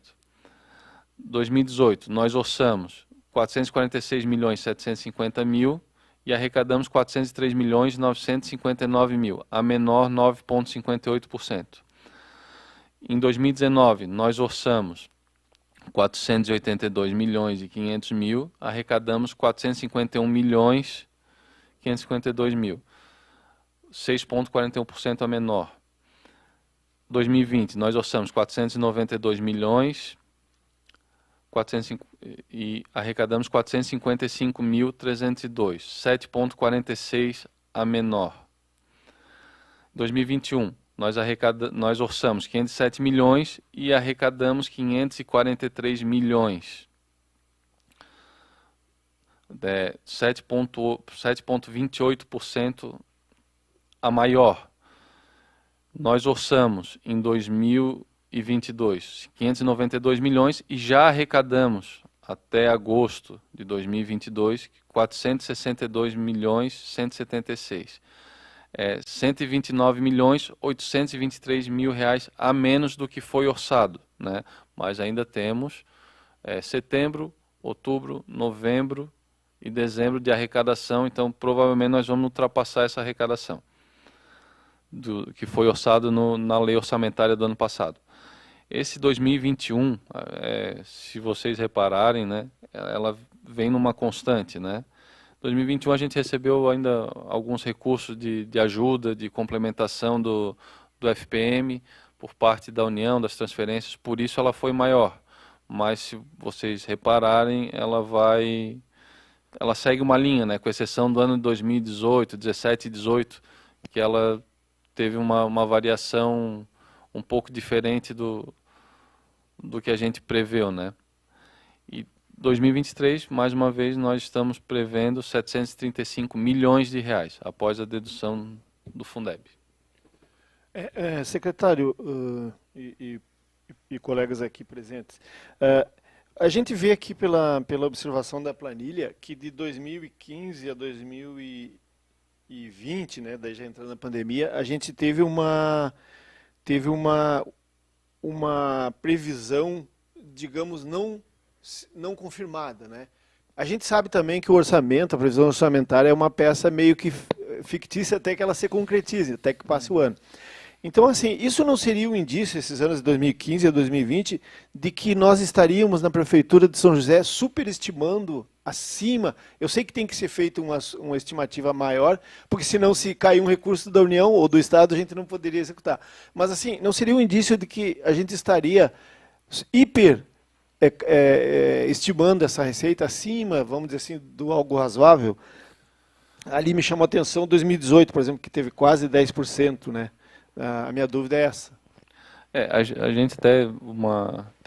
2018, nós orçamos 446 milhões 750 mil e arrecadamos 403 milhões 959 mil, a menor 9,58%. Em 2019, nós orçamos 482 milhões e 500 mil, arrecadamos 451 milhões 552 mil, 6,41% a menor. 2020, nós orçamos 492 milhões e arrecadamos 455.302, 7,46% a menor. 2021, nós orçamos 507 milhões e arrecadamos 543 milhões, 7,28% a maior. Nós orçamos em 2022 592 milhões e já arrecadamos até agosto de 2022 462 milhões 176. 129 milhões 823 mil reais a menos do que foi orçado, Mas ainda temos setembro, outubro, novembro e dezembro de arrecadação, então provavelmente nós vamos ultrapassar essa arrecadação que foi orçado na lei orçamentária do ano passado. Esse 2021, se vocês repararem, ela vem numa constante, 2021 a gente recebeu ainda alguns recursos de ajuda, de complementação do FPM por parte da União, das transferências, por isso ela foi maior. Mas se vocês repararem, ela segue uma linha, com exceção do ano de 2018, 17 e 18, que ela teve uma variação um pouco diferente do que a gente preveu, E 2023, mais uma vez, nós estamos prevendo 735 milhões de reais, após a dedução do Fundeb. Secretário e colegas aqui presentes, a gente vê aqui pela observação da planilha que de 2015 a 2020, daí já entrando na pandemia, a gente teve uma previsão, digamos, não confirmada, A gente sabe também que o orçamento, a previsão orçamentária é uma peça meio que fictícia até que ela se concretize, até que passe o ano. Então, assim, isso não seria um indício, esses anos de 2015 a 2020, de que nós estaríamos na Prefeitura de São José superestimando acima? Eu sei que tem que ser feita uma estimativa maior, porque senão se cair um recurso da União ou do Estado, a gente não poderia executar. Mas, assim, não seria um indício de que a gente estaria estimando essa receita acima, vamos dizer assim, do algo razoável? Ali me chamou a atenção 2018, por exemplo, que teve quase 10%, A minha dúvida é essa. A gente até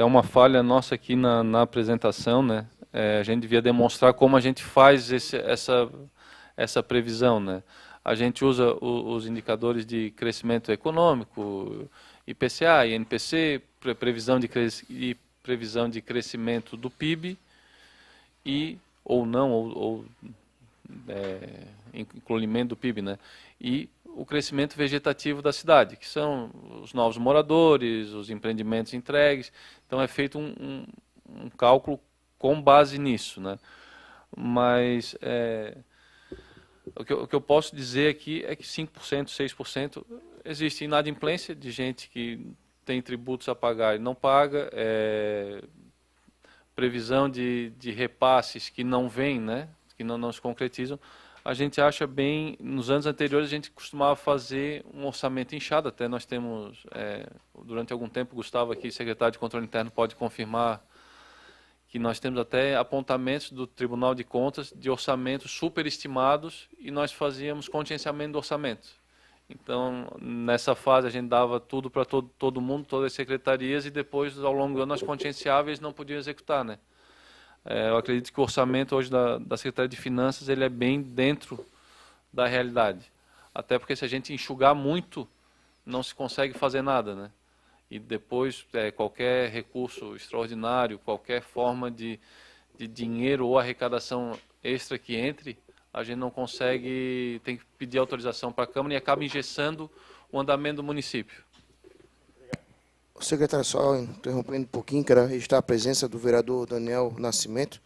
uma falha nossa aqui na apresentação, né? A gente devia demonstrar como a gente faz essa previsão, né? A gente usa os indicadores de crescimento econômico, IPCA, INPC, previsão de crescimento do PIB ou não, incluimento do PIB, né? E o crescimento vegetativo da cidade, que são os novos moradores, os empreendimentos entregues. Então é feito um cálculo com base nisso, né? Mas o que eu posso dizer aqui é que 5%, 6% existe inadimplência de gente que tem tributos a pagar e não paga, previsão de repasses que não vêm, né? Que não se concretizam. A gente acha bem, nos anos anteriores a gente costumava fazer um orçamento inchado, até nós temos, durante algum tempo, Gustavo aqui, secretário de Controle Interno, pode confirmar que nós temos até apontamentos do Tribunal de Contas de orçamentos superestimados e nós fazíamos contingenciamento do orçamento. Então, nessa fase a gente dava tudo para todo mundo, todas as secretarias, e depois, ao longo do ano, nós contingenciava e eles não podiam executar, né? Eu acredito que o orçamento hoje da Secretaria de Finanças ele é bem dentro da realidade. Até porque se a gente enxugar muito, não se consegue fazer nada, né? E depois, qualquer recurso extraordinário, qualquer forma de dinheiro ou arrecadação extra que entre, a gente não consegue, tem que pedir autorização para a Câmara e acaba engessando o andamento do município. Secretário, só interrompendo um pouquinho, quero registrar a presença do vereador Daniel Nascimento,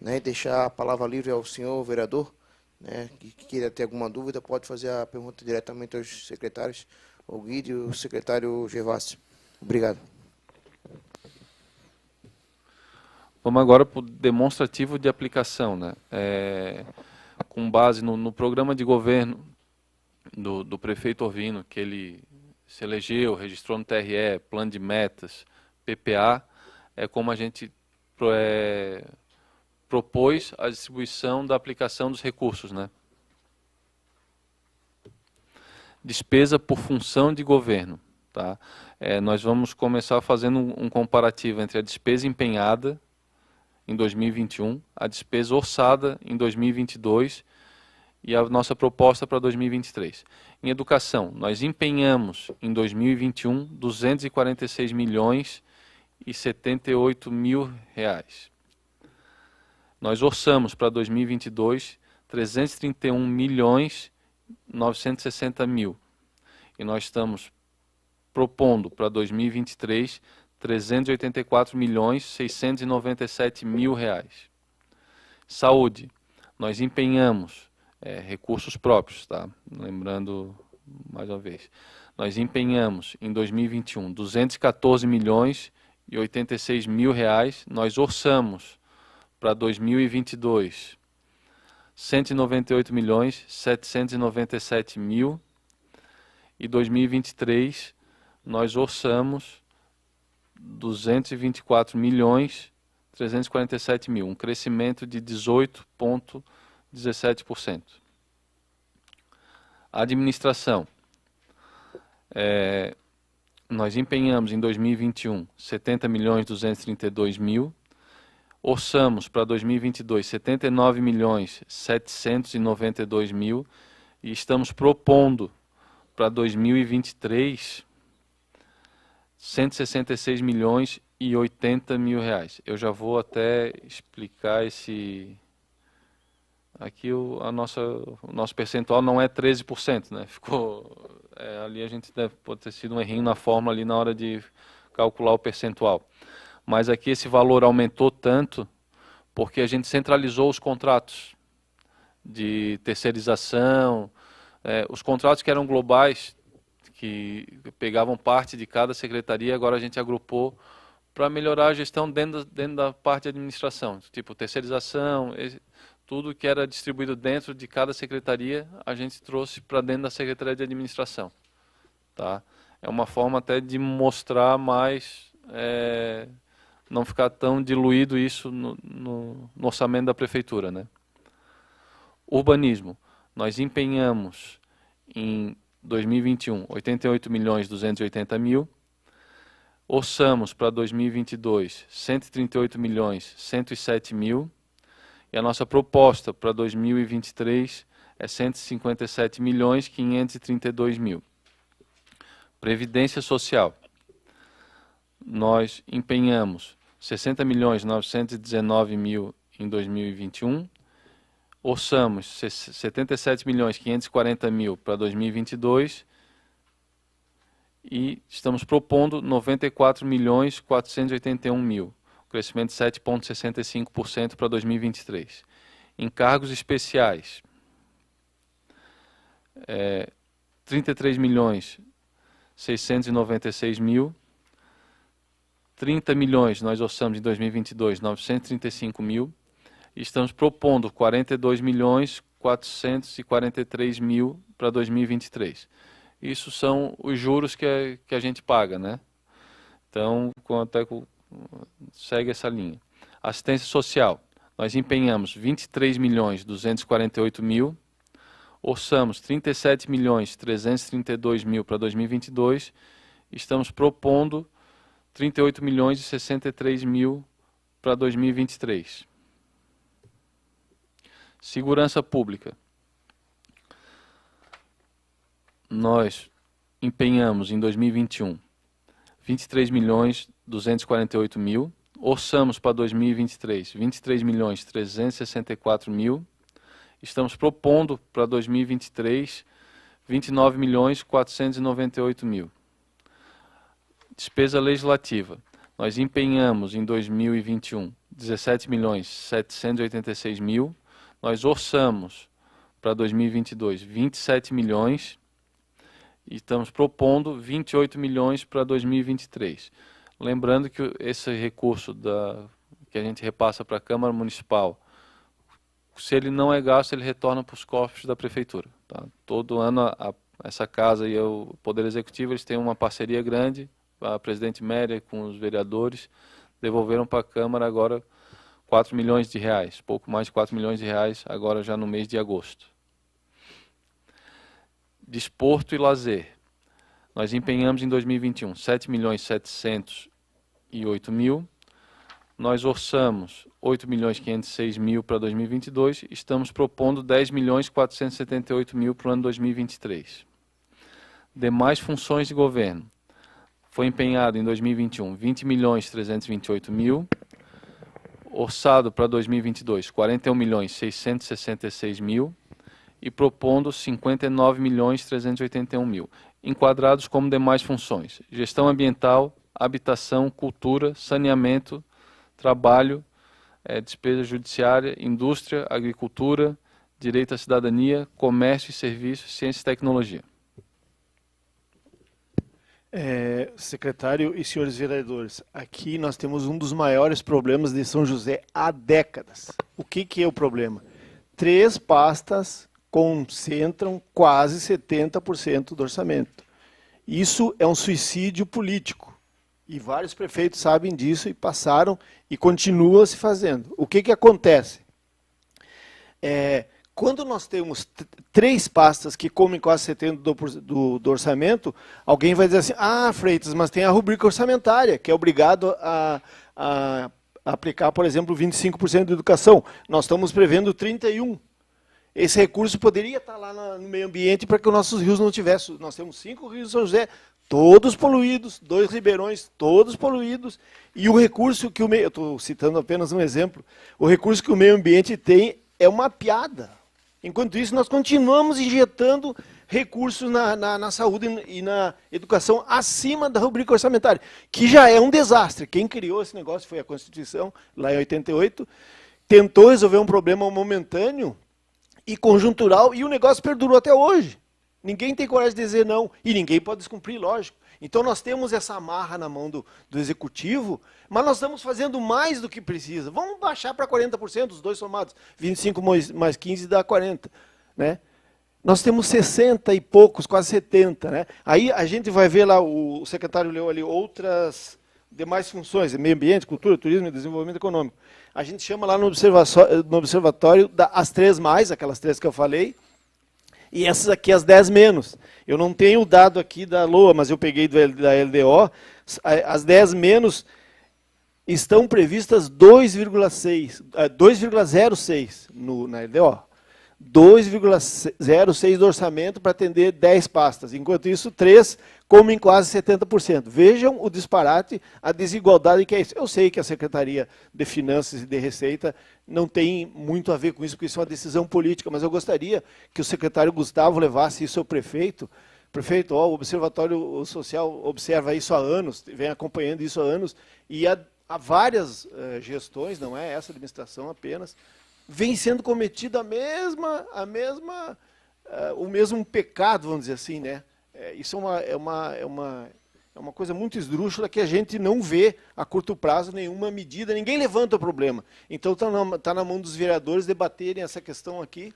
né, e deixar a palavra livre ao senhor vereador, né, que queira ter alguma dúvida, pode fazer a pergunta diretamente aos secretários, o Guido e o secretário Gervásio. Obrigado. Vamos agora para o demonstrativo de aplicação, né? Com base no programa de governo do prefeito Orvino, que ele se elegeu, registrou no TRE, plano de metas, PPA, é como a gente propôs a distribuição da aplicação dos recursos, né? Despesa por função de governo, tá? Nós vamos começar fazendo um comparativo entre a despesa empenhada em 2021, a despesa orçada em 2022 e a nossa proposta para 2023. Em educação, nós empenhamos em 2021 246 milhões e 78 mil reais. Nós orçamos para 2022 331 milhões 960 mil. E nós estamos propondo para 2023 384 milhões 697 mil reais. Saúde, nós empenhamos recursos próprios, tá? Lembrando mais uma vez, nós empenhamos em 2021 214 milhões e 86 mil reais, nós orçamos para 2022 198 milhões 797 mil e 2023 nós orçamos 224 milhões 347 mil, um crescimento de 18,17%. Administração. Nós empenhamos em 2021 70 milhões 232 mil, orçamos para 2022 79 milhões 792 mil e estamos propondo para 2023 166 milhões e 80 mil reais. Eu já vou até explicar aqui o nosso percentual não é 13%, né? Ficou ali, a gente pode ter sido um errinho na fórmula ali na hora de calcular o percentual. Mas aqui esse valor aumentou tanto porque a gente centralizou os contratos de terceirização, os contratos que eram globais, que pegavam parte de cada secretaria, agora a gente agrupou para melhorar a gestão dentro da parte de administração. Tipo, terceirização, tudo que era distribuído dentro de cada secretaria, a gente trouxe para dentro da Secretaria de Administração. Tá? É uma forma até de mostrar mais, não ficar tão diluído isso no orçamento da Prefeitura. Né? Urbanismo, nós empenhamos em 2021 88 milhões 280 mil, orçamos para 2022 138.107.000 e a nossa proposta para 2023 é 157.532.000. Previdência Social. Nós empenhamos 60.919.000 em 2021, orçamos 77.540.000 para 2022 e estamos propondo 94.481.000, crescimento de 7,65% para 2023. Encargos especiais, 33.696.000, 30 milhões nós orçamos em 2022, 935.000, e estamos propondo 42.443.000 para 2023. Isso são os juros que a gente paga, né? Então, segue essa linha. Assistência social, nós empenhamos 23.248.000, orçamos 37.332.000 para 2022, estamos propondo 38.063.000 para 2023. Segurança Pública. Nós empenhamos em 2021 23.248.000, orçamos para 2023 23.364.000, estamos propondo para 2023 29.498.000. Despesa legislativa. Nós empenhamos em 2021 17.786.000, nós orçamos para 2022 27 milhões e estamos propondo 28 milhões para 2023. Lembrando que esse recurso que a gente repassa para a Câmara Municipal, se ele não é gasto, ele retorna para os cofres da Prefeitura. Tá? Todo ano essa casa e o Poder Executivo eles têm uma parceria grande, a presidente Méria com os vereadores devolveram para a Câmara agora 4 milhões de reais, pouco mais de 4 milhões de reais agora já no mês de agosto. Desporto e lazer. Nós empenhamos em 2021 7.708.000, nós orçamos 8.506.000 para 2022, estamos propondo 10.478.000 para o ano 2023. Demais funções de governo. Foi empenhado em 2021 20.328.000, orçado para 2022 41.666.000 e propondo 59.381.000, enquadrados como demais funções: gestão ambiental, habitação, cultura, saneamento, trabalho, despesa judiciária, indústria, agricultura, direito à cidadania, comércio e serviços, ciência e tecnologia. Secretário e senhores vereadores, aqui nós temos um dos maiores problemas de São José há décadas. O que é o problema? 3 pastas concentram quase 70% do orçamento. Isso é um suicídio político. E vários prefeitos sabem disso e passaram e continuam se fazendo. O que acontece? Quando nós temos 3 pastas que comem quase 70% do orçamento, alguém vai dizer assim, Freitas, mas tem a rubrica orçamentária, que é obrigado a aplicar, por exemplo, 25% de educação. Nós estamos prevendo 31%. Esse recurso poderia estar lá no meio ambiente para que os nossos rios não tivessem. Nós temos 5 rios de São José, todos poluídos, 2 ribeirões, todos poluídos, e o recurso que eu estou citando apenas um exemplo, o recurso que o meio ambiente tem é uma piada. Enquanto isso, nós continuamos injetando recursos na saúde e na educação acima da rubrica orçamentária, que já é um desastre. Quem criou esse negócio foi a Constituição, lá em 88, tentou resolver um problema momentâneo e conjuntural, e o negócio perdurou até hoje. Ninguém tem coragem de dizer não, e ninguém pode descumprir, lógico. Então nós temos essa amarra na mão do Executivo, mas nós estamos fazendo mais do que precisa. Vamos baixar para 40%, os dois somados. 25 mais 15 dá 40%. Né? Nós temos 60 e poucos, quase 70. Né? Aí a gente vai ver lá, o secretário leu ali outras demais funções, meio ambiente, cultura, turismo e desenvolvimento econômico. A gente chama lá no observatório as 3 mais, aquelas 3 que eu falei, e essas aqui as 10 menos. Eu não tenho o dado aqui da LOA, mas eu peguei da LDO, as 10 menos estão previstas 2,06 na LDO. 2,06 do orçamento para atender 10 pastas. Enquanto isso, 3 comem quase 70%. Vejam o disparate, a desigualdade que é isso. Eu sei que a Secretaria de Finanças e de Receita não tem muito a ver com isso, porque isso é uma decisão política, mas eu gostaria que o secretário Gustavo levasse isso ao prefeito. Prefeito, o Observatório Social observa isso há anos, vem acompanhando isso há anos, e há várias gestões, não é essa administração apenas, vem sendo cometido o mesmo pecado, vamos dizer assim, né? Isso é uma coisa muito esdrúxula que a gente não vê a curto prazo nenhuma medida, ninguém levanta o problema. Então está na mão dos vereadores debaterem essa questão aqui,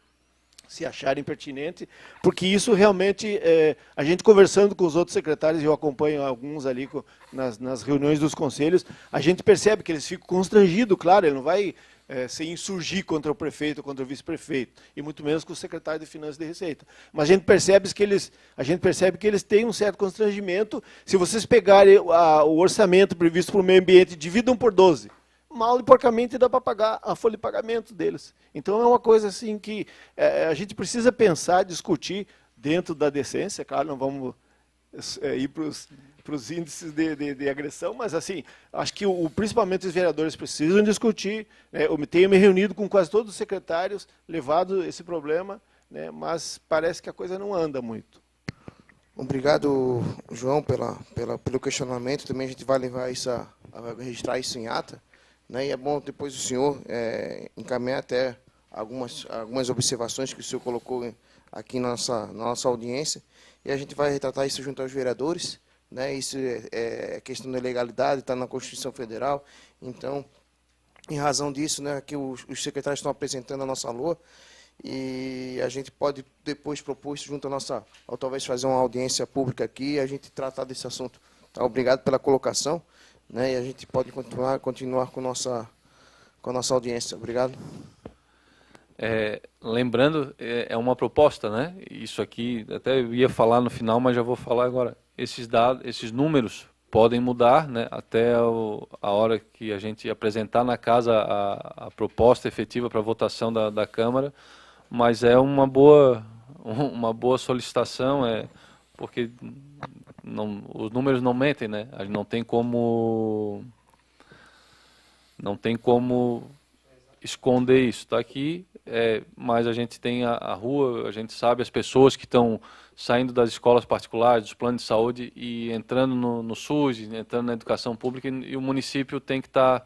se acharem pertinente, porque isso realmente, a gente conversando com os outros secretários, eu acompanho alguns ali nas reuniões dos conselhos, a gente percebe que eles ficam constrangidos, claro, ele não vai se insurgir contra o prefeito, contra o vice-prefeito, e muito menos com o secretário de Finanças e de Receita. Mas a gente percebe que eles têm um certo constrangimento. Se vocês pegarem o orçamento previsto para o meio ambiente, dividam por 12, mal e porcamente dá para pagar a folha de pagamento deles. Então é uma coisa assim que a gente precisa pensar, discutir dentro da decência. Claro, não vamos ir para os índices de agressão, mas assim, acho que principalmente os vereadores precisam discutir, né? Eu tenho me reunido com quase todos os secretários, levado esse problema, né? Mas parece que a coisa não anda muito. Obrigado, João, pelo questionamento. Também a gente vai levar isso a registrar isso em ata, né? E é bom depois o senhor encaminhar até algumas observações que o senhor colocou aqui na nossa audiência, e a gente vai retratar isso junto aos vereadores, né? Isso é questão da legalidade, está na Constituição Federal. Então, em razão disso, né, que os secretários estão apresentando a nossa LOA, e a gente pode depois propor isso junto à nossa, ou talvez fazer uma audiência pública aqui e a gente tratar desse assunto. Tá? Obrigado pela colocação, né? E a gente pode continuar com a nossa audiência. Obrigado. Lembrando, é uma proposta, né? Isso aqui, até eu ia falar no final, mas já vou falar agora. Esses dados, esses números podem mudar, né? Até a hora que a gente apresentar na casa a proposta efetiva para votação da Câmara, mas é uma boa solicitação, porque os números não mentem, né? A gente não tem como esconder isso. Está aqui, mas a gente tem a rua, a gente sabe as pessoas que estão saindo das escolas particulares, dos planos de saúde e entrando no SUS, entrando na educação pública, e o município tem que estar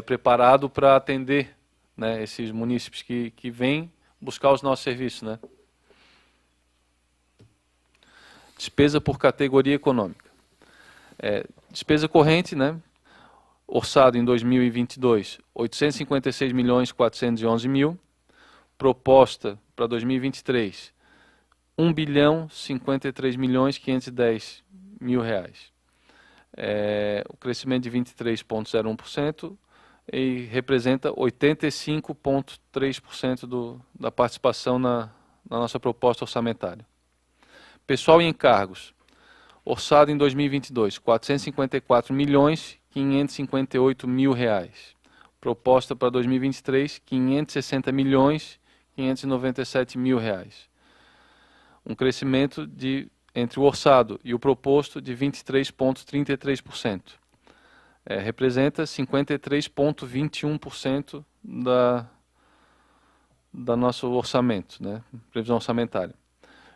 preparado para atender, né, esses munícipes que vêm buscar os nossos serviços, né? Despesa por categoria econômica. Despesa corrente, né? Orçado em 2022, 856.411.000. Proposta para 2023, 1.053.510.000 reais. O crescimento de 23,01% e representa 85,3% da participação na nossa proposta orçamentária. Pessoal e encargos. Orçado em 2022, 454.558.000 reais. Proposta para 2023, 560.597.000 reais. Um crescimento entre o orçado e o proposto de 23,33%. Representa 53,21% da nosso orçamento, né? Previsão orçamentária.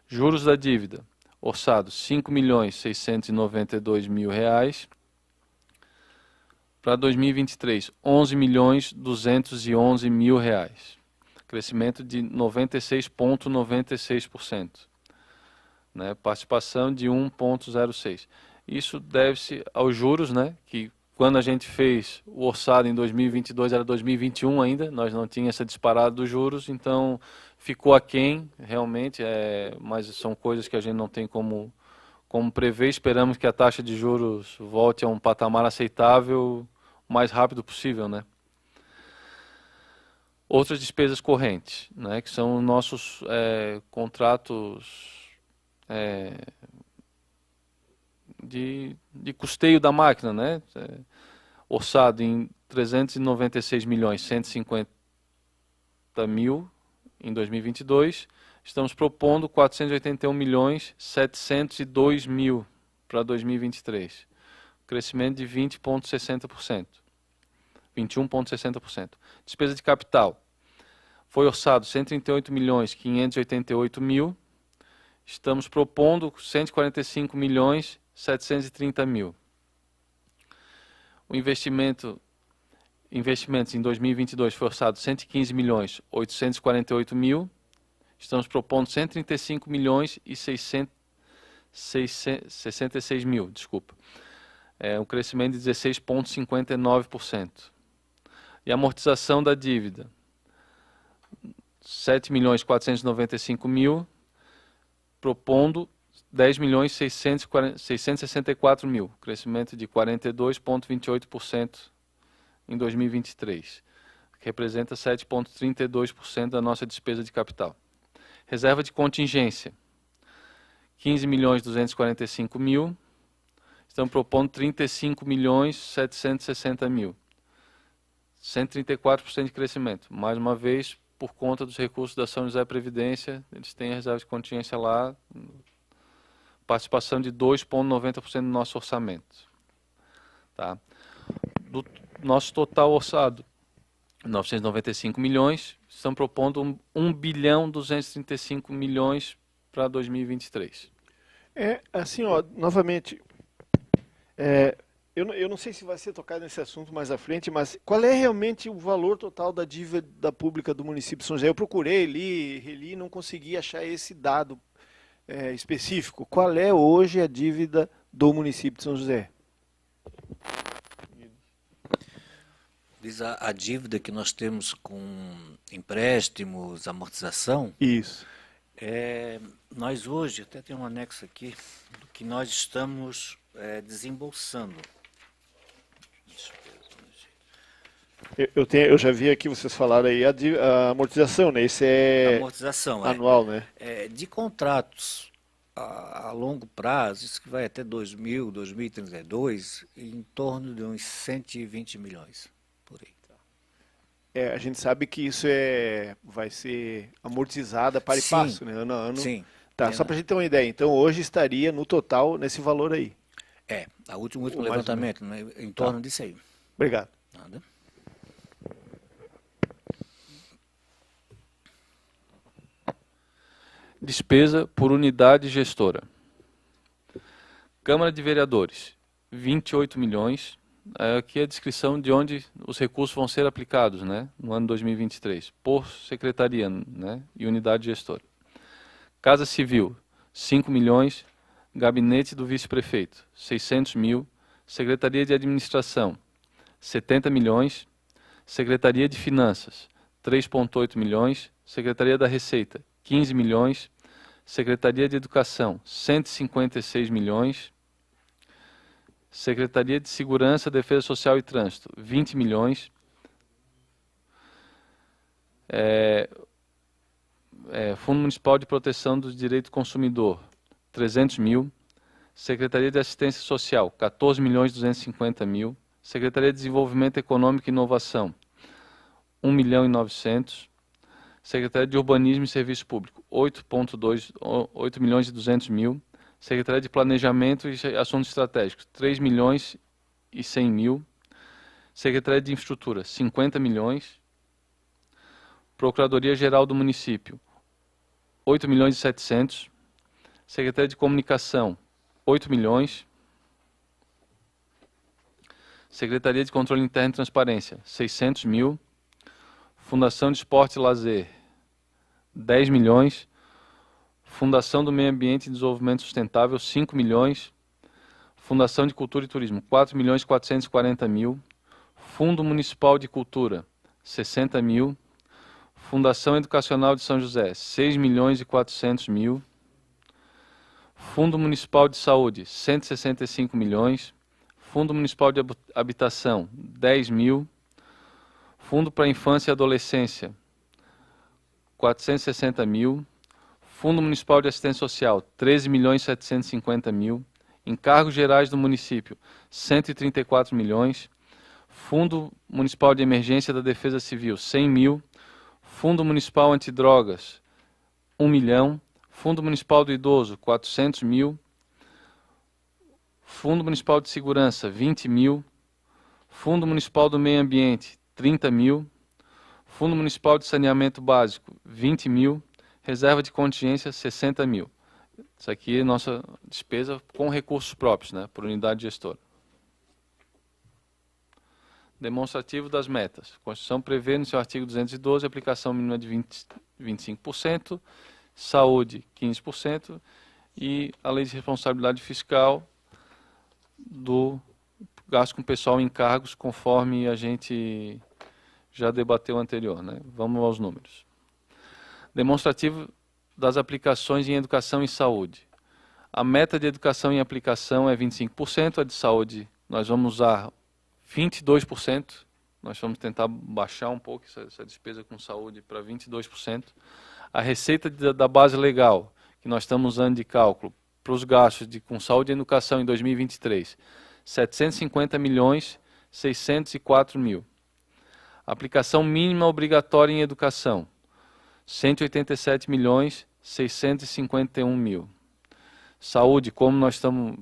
Juros da dívida. Orçado, R$ 5.692.000 reais. Para 2023, R$ 11.211.000 reais. Crescimento de 96,96%. Né? Participação de 1,06%. Isso deve-se aos juros, né? Que quando a gente fez o orçado em 2022, era 2021 ainda, nós não tínhamos essa disparada dos juros, então ficou aquém, realmente, mas são coisas que a gente não tem como prever. Esperamos que a taxa de juros volte a um patamar aceitável o mais rápido possível, né? Outras despesas correntes, né, que são os nossos de custeio da máquina, né? Orçado em 396.150.000 em 2022, estamos propondo 481.702.000 para 2023, crescimento de 20,60%, 21,60%. Despesa de capital, foi orçado 138.588.000, estamos propondo 145.730.000. O investimentos em 2022 foi orçado 115.848.000, estamos propondo 135.666.000, desculpa. Um crescimento de 16,59%. E a amortização da dívida, 7.495.000, propondo 10.664.000, crescimento de 42,28% em 2023, que representa 7,32% da nossa despesa de capital. Reserva de contingência, 15.245.000, estamos propondo 35.760.000, 134% de crescimento. Mais uma vez, por conta dos recursos da São José Previdência, eles têm a reserva de contingência lá, participação de 2,90% do nosso orçamento. Tá? Do nosso total orçado, 995 milhões, estamos propondo 1.235.000.000 para 2023. Assim, ó, novamente, eu não sei se vai ser tocado nesse assunto mais à frente, mas qual é realmente o valor total da dívida pública do município de São José? Eu procurei, reli, não consegui achar esse dado específico. Qual é hoje a dívida do município de São José? Diz a dívida que nós temos com empréstimos, amortização. Isso. Nós hoje, até tem um anexo aqui, do que nós estamos desembolsando. Eu já vi aqui vocês falaram aí a amortização, né? Esse é amortização, anual, né? De contratos a longo prazo, isso que vai até 2032, em torno de uns 120 milhões, por aí. A gente sabe que isso vai ser amortizado a par e Sim. passo, né? Ano a ano. Sim. Tá, só para a gente ter uma ideia. Então, hoje estaria no total nesse valor aí. O último levantamento, né? Em torno disso aí. Obrigado. Nada. Despesa por unidade gestora. Câmara de Vereadores, 28 milhões. Aqui é a descrição de onde os recursos vão ser aplicados, né, no ano 2023, por secretaria, né, e unidade gestora. Casa Civil, 5 milhões. Gabinete do Vice-Prefeito, 600 mil. Secretaria de Administração, 70 milhões. Secretaria de Finanças, 3,8 milhões. Secretaria da Receita, 15 milhões. Secretaria de Educação, 156 milhões. Secretaria de Segurança, Defesa Social e Trânsito, 20 milhões. Fundo Municipal de Proteção do Direito do Consumidor, 300 mil. Secretaria de Assistência Social, 14.250.000. Secretaria de Desenvolvimento Econômico e Inovação, 1.900.000. Secretaria de Urbanismo e Serviço Público, 8.200.000. Secretaria de Planejamento e Assuntos Estratégicos, 3.100.000. Secretaria de Infraestrutura, 50 milhões. Procuradoria-Geral do Município, 8.700.000. Secretaria de Comunicação, 8 milhões. Secretaria de Controle Interno e Transparência, 600 mil. Fundação de Esporte e Lazer, 10 milhões. Fundação do Meio Ambiente e Desenvolvimento Sustentável, 5 milhões. Fundação de Cultura e Turismo, 4.440.000. Fundo Municipal de Cultura, 60 mil. Fundação Educacional de São José, 6.400.000. Fundo Municipal de Saúde, 165 milhões. Fundo Municipal de Habitação, 10 mil. Fundo para Infância e Adolescência, 460 mil. Fundo Municipal de Assistência Social, 13.750.000. Encargos gerais do município, 134 milhões. Fundo Municipal de Emergência da Defesa Civil, 100 mil. Fundo Municipal Antidrogas, 1 milhão. Fundo Municipal do Idoso, 400 mil. Fundo Municipal de Segurança, 20 mil. Fundo Municipal do Meio Ambiente, 30 mil. Fundo Municipal de Saneamento Básico, 20 mil. Reserva de contingência, 60 mil. Isso aqui é nossa despesa com recursos próprios, né, por unidade gestora. Demonstrativo das metas. A Constituição prevê no seu artigo 212 a aplicação mínima de 25%, saúde 15% e a lei de responsabilidade fiscal do gasto com pessoal em cargos, conforme a gente já debateu anterior, né? Vamos aos números. Demonstrativo das aplicações em educação e saúde. A meta de educação em aplicação é 25%, a de saúde nós vamos usar 22%, nós vamos tentar baixar um pouco essa despesa com saúde para 22%. A receita da base legal, que nós estamos usando de cálculo para os gastos com saúde e educação em 2023, 750 milhões 604 mil. Aplicação mínima obrigatória em educação, 187 milhões 651 mil. Saúde, como nós estamos,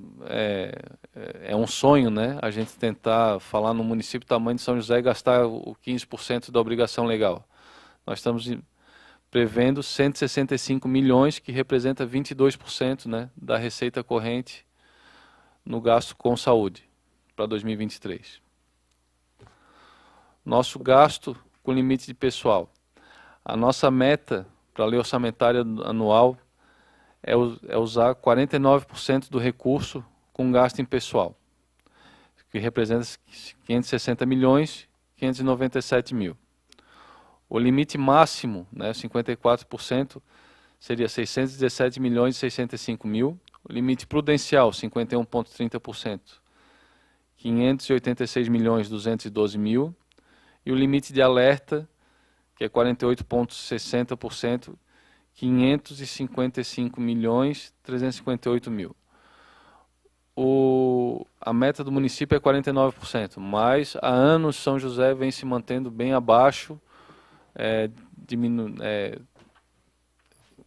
é um sonho, né? A gente tentar falar no município do tamanho de São José e gastar o 15% da obrigação legal. Nós estamos prevendo 165 milhões, que representa 22%, né, da receita corrente no gasto com saúde para 2023. Nosso gasto com limite de pessoal. A nossa meta para a lei orçamentária anual é usar 49% do recurso com gasto em pessoal, que representa 560 milhões 597 mil. O limite máximo, né, 54%, seria 617 milhões e 65 mil. O limite prudencial, 51,30%, 586 milhões 212 mil. E o limite de alerta, que é 48,60%, 555 milhões 358 mil. A meta do município é 49%, mas há anos São José vem se mantendo bem abaixo,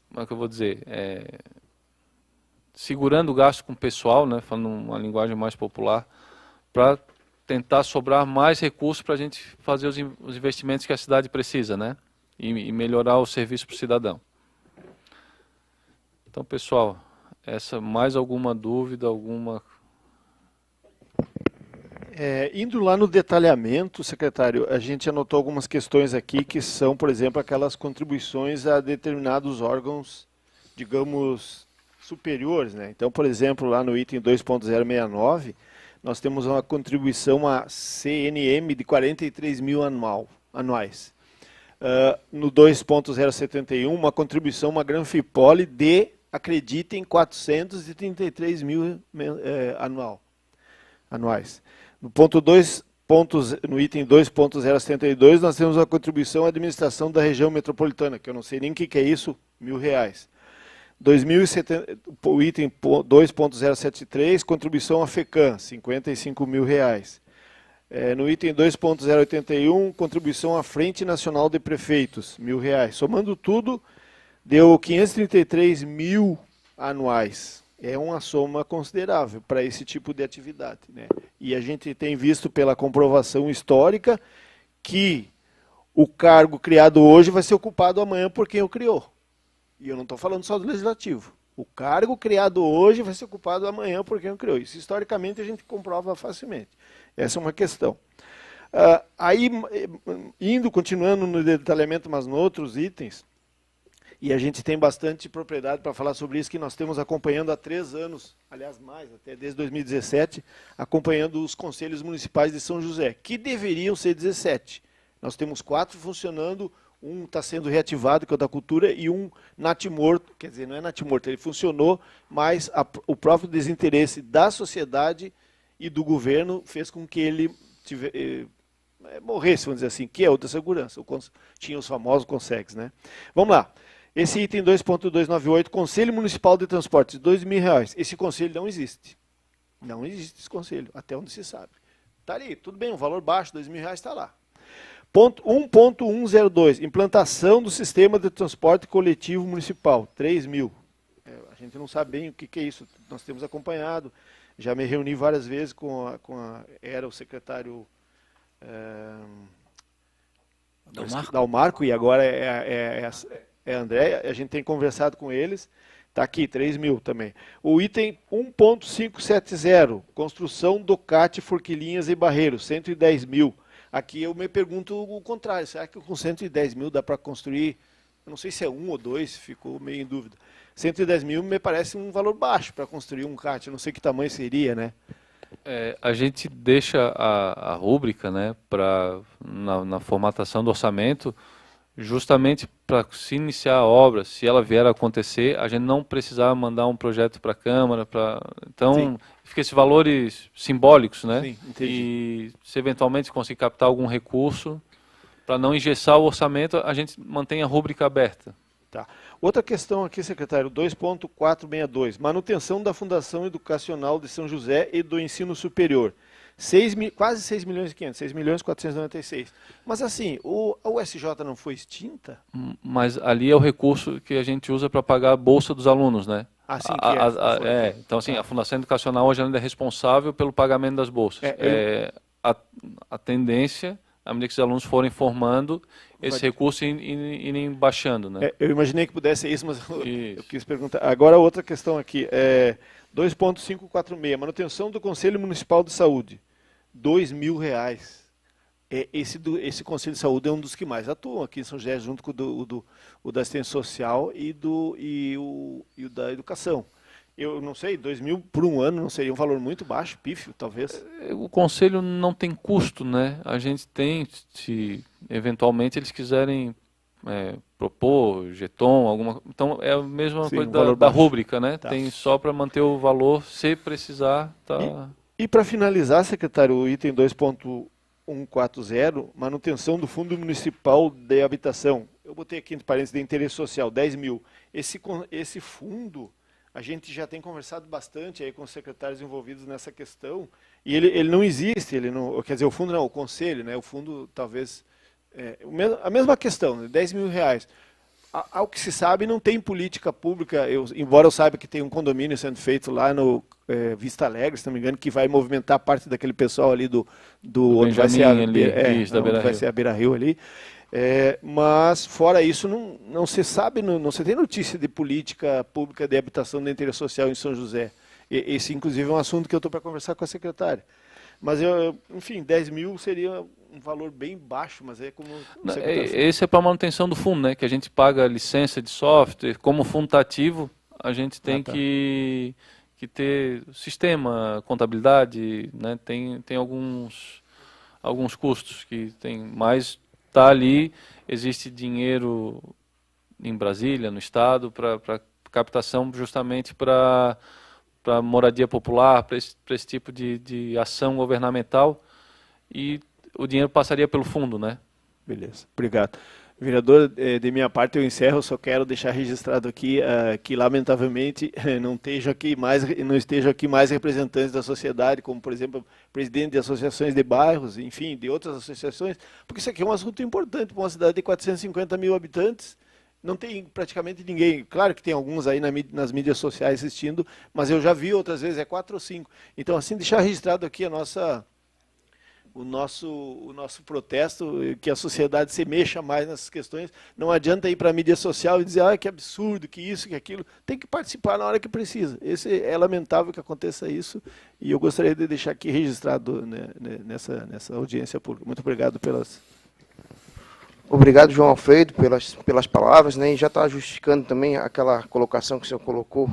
como é que eu vou dizer, segurando o gasto com o pessoal, né, falando uma linguagem mais popular, para tentar sobrar mais recursos para a gente fazer os investimentos que a cidade precisa, né, e melhorar o serviço para o cidadão. Então, pessoal, mais alguma dúvida, Indo lá no detalhamento, secretário, a gente anotou algumas questões aqui que são, por exemplo, aquelas contribuições a determinados órgãos, digamos, superiores, né? Então, por exemplo, lá no item 2.069, nós temos uma contribuição a CNM de 43 mil anuais. No 2.071, uma contribuição, uma Granfipoli de, acreditem, 433 mil anuais. No item 2.072, nós temos a contribuição à administração da região metropolitana, que eu não sei nem o que é isso, R$1.000. O item 2.073, contribuição à FECAM, R$55 mil. No item 2.081, contribuição à Frente Nacional de Prefeitos, R$1.000. Somando tudo, deu 533 mil anuais. É uma soma considerável para esse tipo de atividade, né? E a gente tem visto pela comprovação histórica que o cargo criado hoje vai ser ocupado amanhã por quem o criou. E eu não estou falando só do Legislativo. O cargo criado hoje vai ser ocupado amanhã por quem o criou. Isso historicamente a gente comprova facilmente. Essa é uma questão. Continuando no detalhamento, mas em outros itens, e a gente tem bastante propriedade para falar sobre isso, que nós temos acompanhando há 3 anos, aliás mais, até desde 2017, acompanhando os conselhos municipais de São José, que deveriam ser 17. Nós temos 4 funcionando, um está sendo reativado, que é o da Cultura, e um natimorto, quer dizer, não é natimorto, ele funcionou, mas o próprio desinteresse da sociedade e do governo fez com que ele morresse, vamos dizer assim, que é outra segurança. Tinha os famosos CONSEGs, né? Vamos lá. Esse item 2.298, Conselho Municipal de Transportes, R$2.000. Esse conselho não existe. Não existe esse conselho, até onde se sabe. Está ali, tudo bem, um valor baixo, R$2.000 está lá. Ponto 1.102, implantação do sistema de transporte coletivo municipal, 3.000. A gente não sabe bem o que é isso, nós temos acompanhado, já me reuni várias vezes era o secretário Dalmarco, e agora é a Andréia, a gente tem conversado com eles, está aqui, 3.000 também. O item 1.570, construção do CAT, forquilhinhas e barreiros, 110.000. Aqui eu me pergunto o contrário, será que com 110.000 dá para construir, eu não sei se é 1 ou 2, ficou meio em dúvida. 110.000 me parece um valor baixo para construir um CAT, eu não sei que tamanho seria, né? A gente deixa a rúbrica, né, na formatação do orçamento, justamente para se iniciar a obra, se ela vier a acontecer, a gente não precisar mandar um projeto para a Câmara, então sim, fica esses valores simbólicos, né? Sim, entendi. E se eventualmente conseguir captar algum recurso, para não engessar o orçamento, a gente mantém a rúbrica aberta. Tá. Outra questão aqui, secretário, 2.462, manutenção da Fundação Educacional de São José e do Ensino Superior. Quase 6 milhões e 500, 6 milhões e 496. Mas assim, a USJ não foi extinta? Mas ali é o recurso que a gente usa para pagar a bolsa dos alunos, né? Assim então, assim, a Fundação Educacional hoje ainda é responsável pelo pagamento das bolsas. A tendência, à medida que os alunos forem formando, esse recurso irem baixando, né? Eu imaginei que pudesse ser isso, mas eu quis perguntar. Agora, outra questão aqui, 2.546, manutenção do Conselho Municipal de Saúde, R$2.000. Esse Conselho de Saúde é um dos que mais atuam aqui em São José, junto com o da assistência social e o da educação. Eu não sei, 2.000 por um ano não seria um valor muito baixo, pífio, talvez? O Conselho não tem custo, né? A gente tem, se eventualmente eles quiserem propor, jeton, alguma... Então é a mesma coisa da rúbrica, né? Tá. Tem só para manter o valor, se precisar, tá... E para finalizar, secretário, o item 2.140, manutenção do Fundo Municipal de Habitação. Eu botei aqui entre parênteses de interesse social, 10.000. Esse fundo... A gente já tem conversado bastante aí com os secretários envolvidos nessa questão, e ele não existe, quer dizer, o fundo não, o conselho, né, o fundo talvez, a mesma questão, né, R$10.000. Ao que se sabe, não tem política pública, embora eu saiba que tem um condomínio sendo feito lá no Vista Alegre, se não me engano, que vai movimentar parte daquele pessoal ali onde vai ser a Beira-Rio ali. Mas, fora isso, não se sabe, não se tem notícia de política pública de habitação de interesse social em São José. Esse, inclusive, é um assunto que eu estou para conversar com a secretária. Mas, enfim, 10.000 seria um valor bem baixo, mas é como... Esse é para manutenção do fundo, né? Que a gente paga licença de software. Como o fundo está ativo, a gente tem que ter sistema, contabilidade, né? Tem alguns custos que tem mais... Está ali, existe dinheiro em Brasília, no Estado, para captação justamente para moradia popular, para esse tipo de ação governamental, e o dinheiro passaria pelo fundo, né? Beleza, obrigado. Vereador, de minha parte eu encerro, só quero deixar registrado aqui que, lamentavelmente, não estejam aqui mais representantes da sociedade, como, por exemplo, presidente de associações de bairros, enfim, de outras associações, porque isso aqui é um assunto importante para uma cidade de 450 mil habitantes, não tem praticamente ninguém, claro que tem alguns aí nas mídias sociais assistindo, mas eu já vi outras vezes, 4 ou 5. Então, assim, deixar registrado aqui o nosso protesto, que a sociedade se mexa mais nessas questões. Não adianta ir para a mídia social e dizer que absurdo, que isso, que aquilo. Tem que participar na hora que precisa. É lamentável que aconteça isso, e eu gostaria de deixar aqui registrado, né, nessa audiência pública. Muito obrigado pelas... Obrigado, João Alfredo, pelas palavras, né, e já está justificando também aquela colocação que o senhor colocou,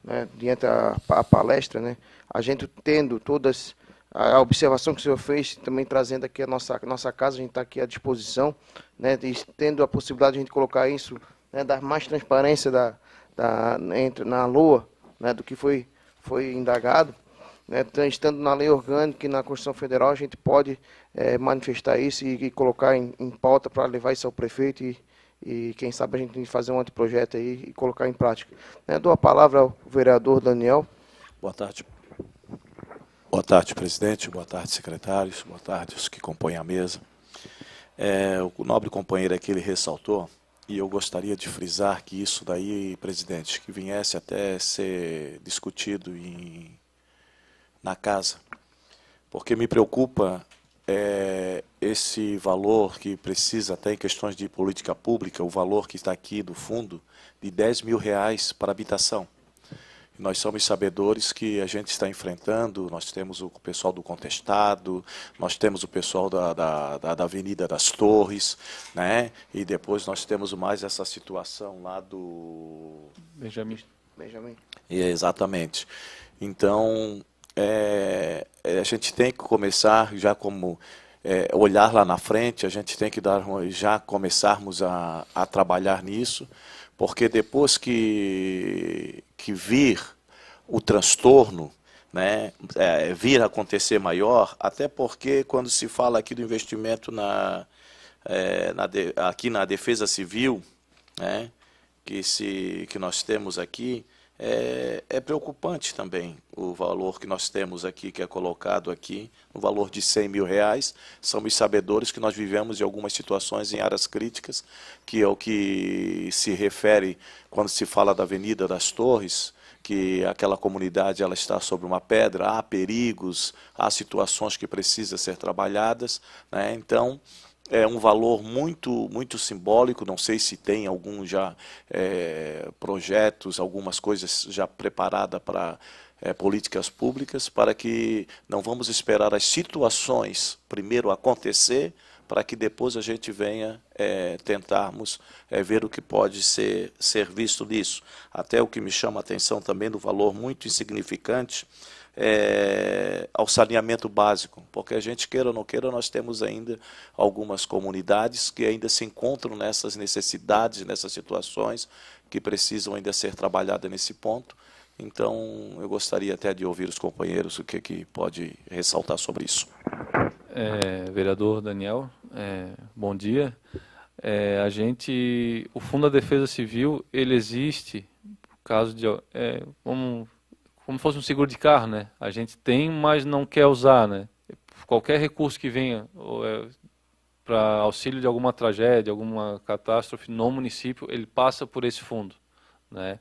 né, diante da palestra, né, a gente tendo todas... A observação que o senhor fez, também trazendo aqui a nossa casa, a gente está aqui à disposição, né, tendo a possibilidade de a gente colocar isso, né, dar mais transparência na LOA, né, do que foi indagado, né, estando na lei orgânica e na Constituição Federal, a gente pode manifestar isso e colocar em pauta para levar isso ao prefeito e quem sabe a gente fazer um anteprojeto aí e colocar em prática. Dou a palavra ao vereador Daniel. Boa tarde. Boa tarde, presidente. Boa tarde, secretários. Boa tarde, os que compõem a mesa. O nobre companheiro aqui, ele ressaltou, e eu gostaria de frisar que isso daí, presidente, que viesse até ser discutido na casa, porque me preocupa esse valor que precisa, até em questões de política pública, o valor que está aqui do fundo, de R$10 mil para habitação. Nós somos sabedores que a gente está enfrentando, nós temos o pessoal do Contestado, nós temos o pessoal da Avenida das Torres, né? E depois nós temos mais essa situação lá do... Benjamin. Exatamente. Então, a gente tem que começar já como... olhar lá na frente, a gente tem que já começarmos a trabalhar nisso, porque depois que vir o transtorno, né, vir a acontecer maior, até porque quando se fala aqui do investimento aqui na Defesa Civil, né, que nós temos aqui, é preocupante também o valor que nós temos aqui, que é colocado aqui, no valor de R$100 mil. Somos sabedores que nós vivemos em algumas situações em áreas críticas, que é o que se refere quando se fala da Avenida das Torres, que aquela comunidade ela está sobre uma pedra, há perigos, há situações que precisam ser trabalhadas, né? Então, é um valor muito, muito simbólico, não sei se tem algum já projetos, algumas coisas já preparadas para políticas públicas, para que não vamos esperar as situações primeiro acontecer, para que depois a gente venha tentarmos ver o que pode ser visto nisso. Até o que me chama a atenção também do valor muito insignificante ao saneamento básico, porque a gente, queira ou não queira, nós temos ainda algumas comunidades que ainda se encontram nessas necessidades, nessas situações, que precisam ainda ser trabalhadas nesse ponto. Então, eu gostaria até de ouvir os companheiros o que pode ressaltar sobre isso. Vereador Daniel, bom dia. O Fundo da Defesa Civil, ele existe, por caso de... como fosse um seguro de carro, né? A gente tem, mas não quer usar, né? Qualquer recurso que venha para auxílio de alguma tragédia, alguma catástrofe no município, ele passa por esse fundo, né?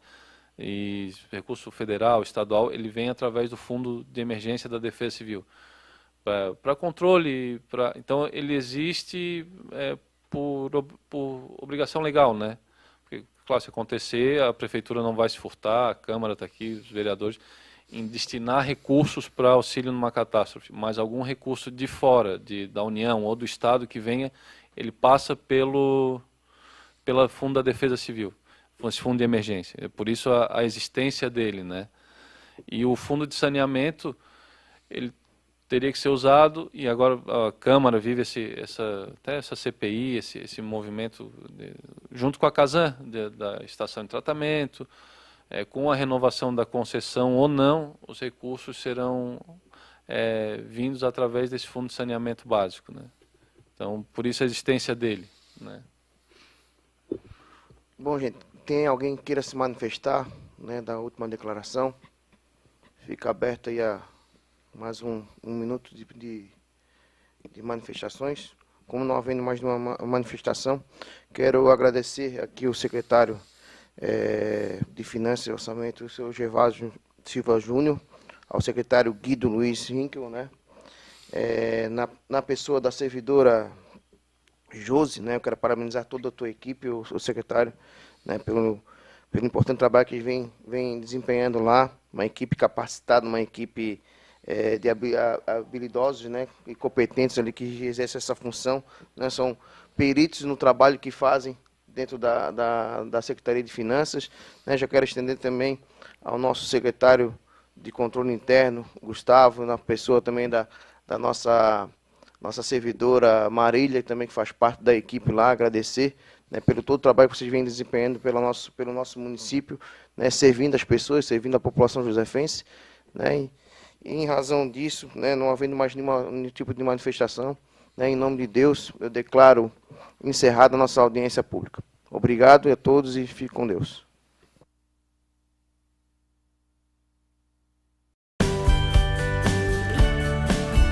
E recurso federal, estadual, ele vem através do Fundo de Emergência da Defesa Civil. Para controle, então ele existe por obrigação legal, né? Porque, claro, se acontecer, a prefeitura não vai se furtar, a Câmara está aqui, os vereadores, em destinar recursos para auxílio numa catástrofe, mas algum recurso de fora, da União ou do Estado que venha, ele passa pela Fundo da Defesa Civil, esse fundo de emergência. É por isso a existência dele, né? E o fundo de saneamento, ele teria que ser usado, e agora a Câmara vive até essa CPI, esse movimento, junto com a Casan, da estação de tratamento, com a renovação da concessão ou não, os recursos serão vindos através desse fundo de saneamento básico, né? Então, por isso a existência dele, né? Bom, gente, tem alguém que queira se manifestar, né, da última declaração? Fica aberto aí a mais um minuto de manifestações. Como não havendo mais nenhuma manifestação, quero agradecer aqui o secretário de Finanças e Orçamento, o senhor Gervásio Silva Júnior, ao secretário Guido Luiz Hinkel, né? Na pessoa da servidora Josi, né? Eu quero parabenizar toda a tua equipe, o secretário, né, pelo importante trabalho que vem desempenhando lá, uma equipe capacitada, uma equipe de habilidosos, né, e competentes ali que exercem essa função, né, são peritos no trabalho que fazem dentro da Secretaria de Finanças, né. Já quero estender também ao nosso secretário de Controle Interno, Gustavo, na pessoa também da nossa servidora Marília, também que faz parte da equipe lá, agradecer, né, pelo todo o trabalho que vocês vêm desempenhando pelo nosso município, né, servindo as pessoas, servindo a população josefense, né, e em razão disso, né, não havendo mais nenhum tipo de manifestação, né, em nome de Deus, eu declaro encerrada a nossa audiência pública. Obrigado a todos e fique com Deus.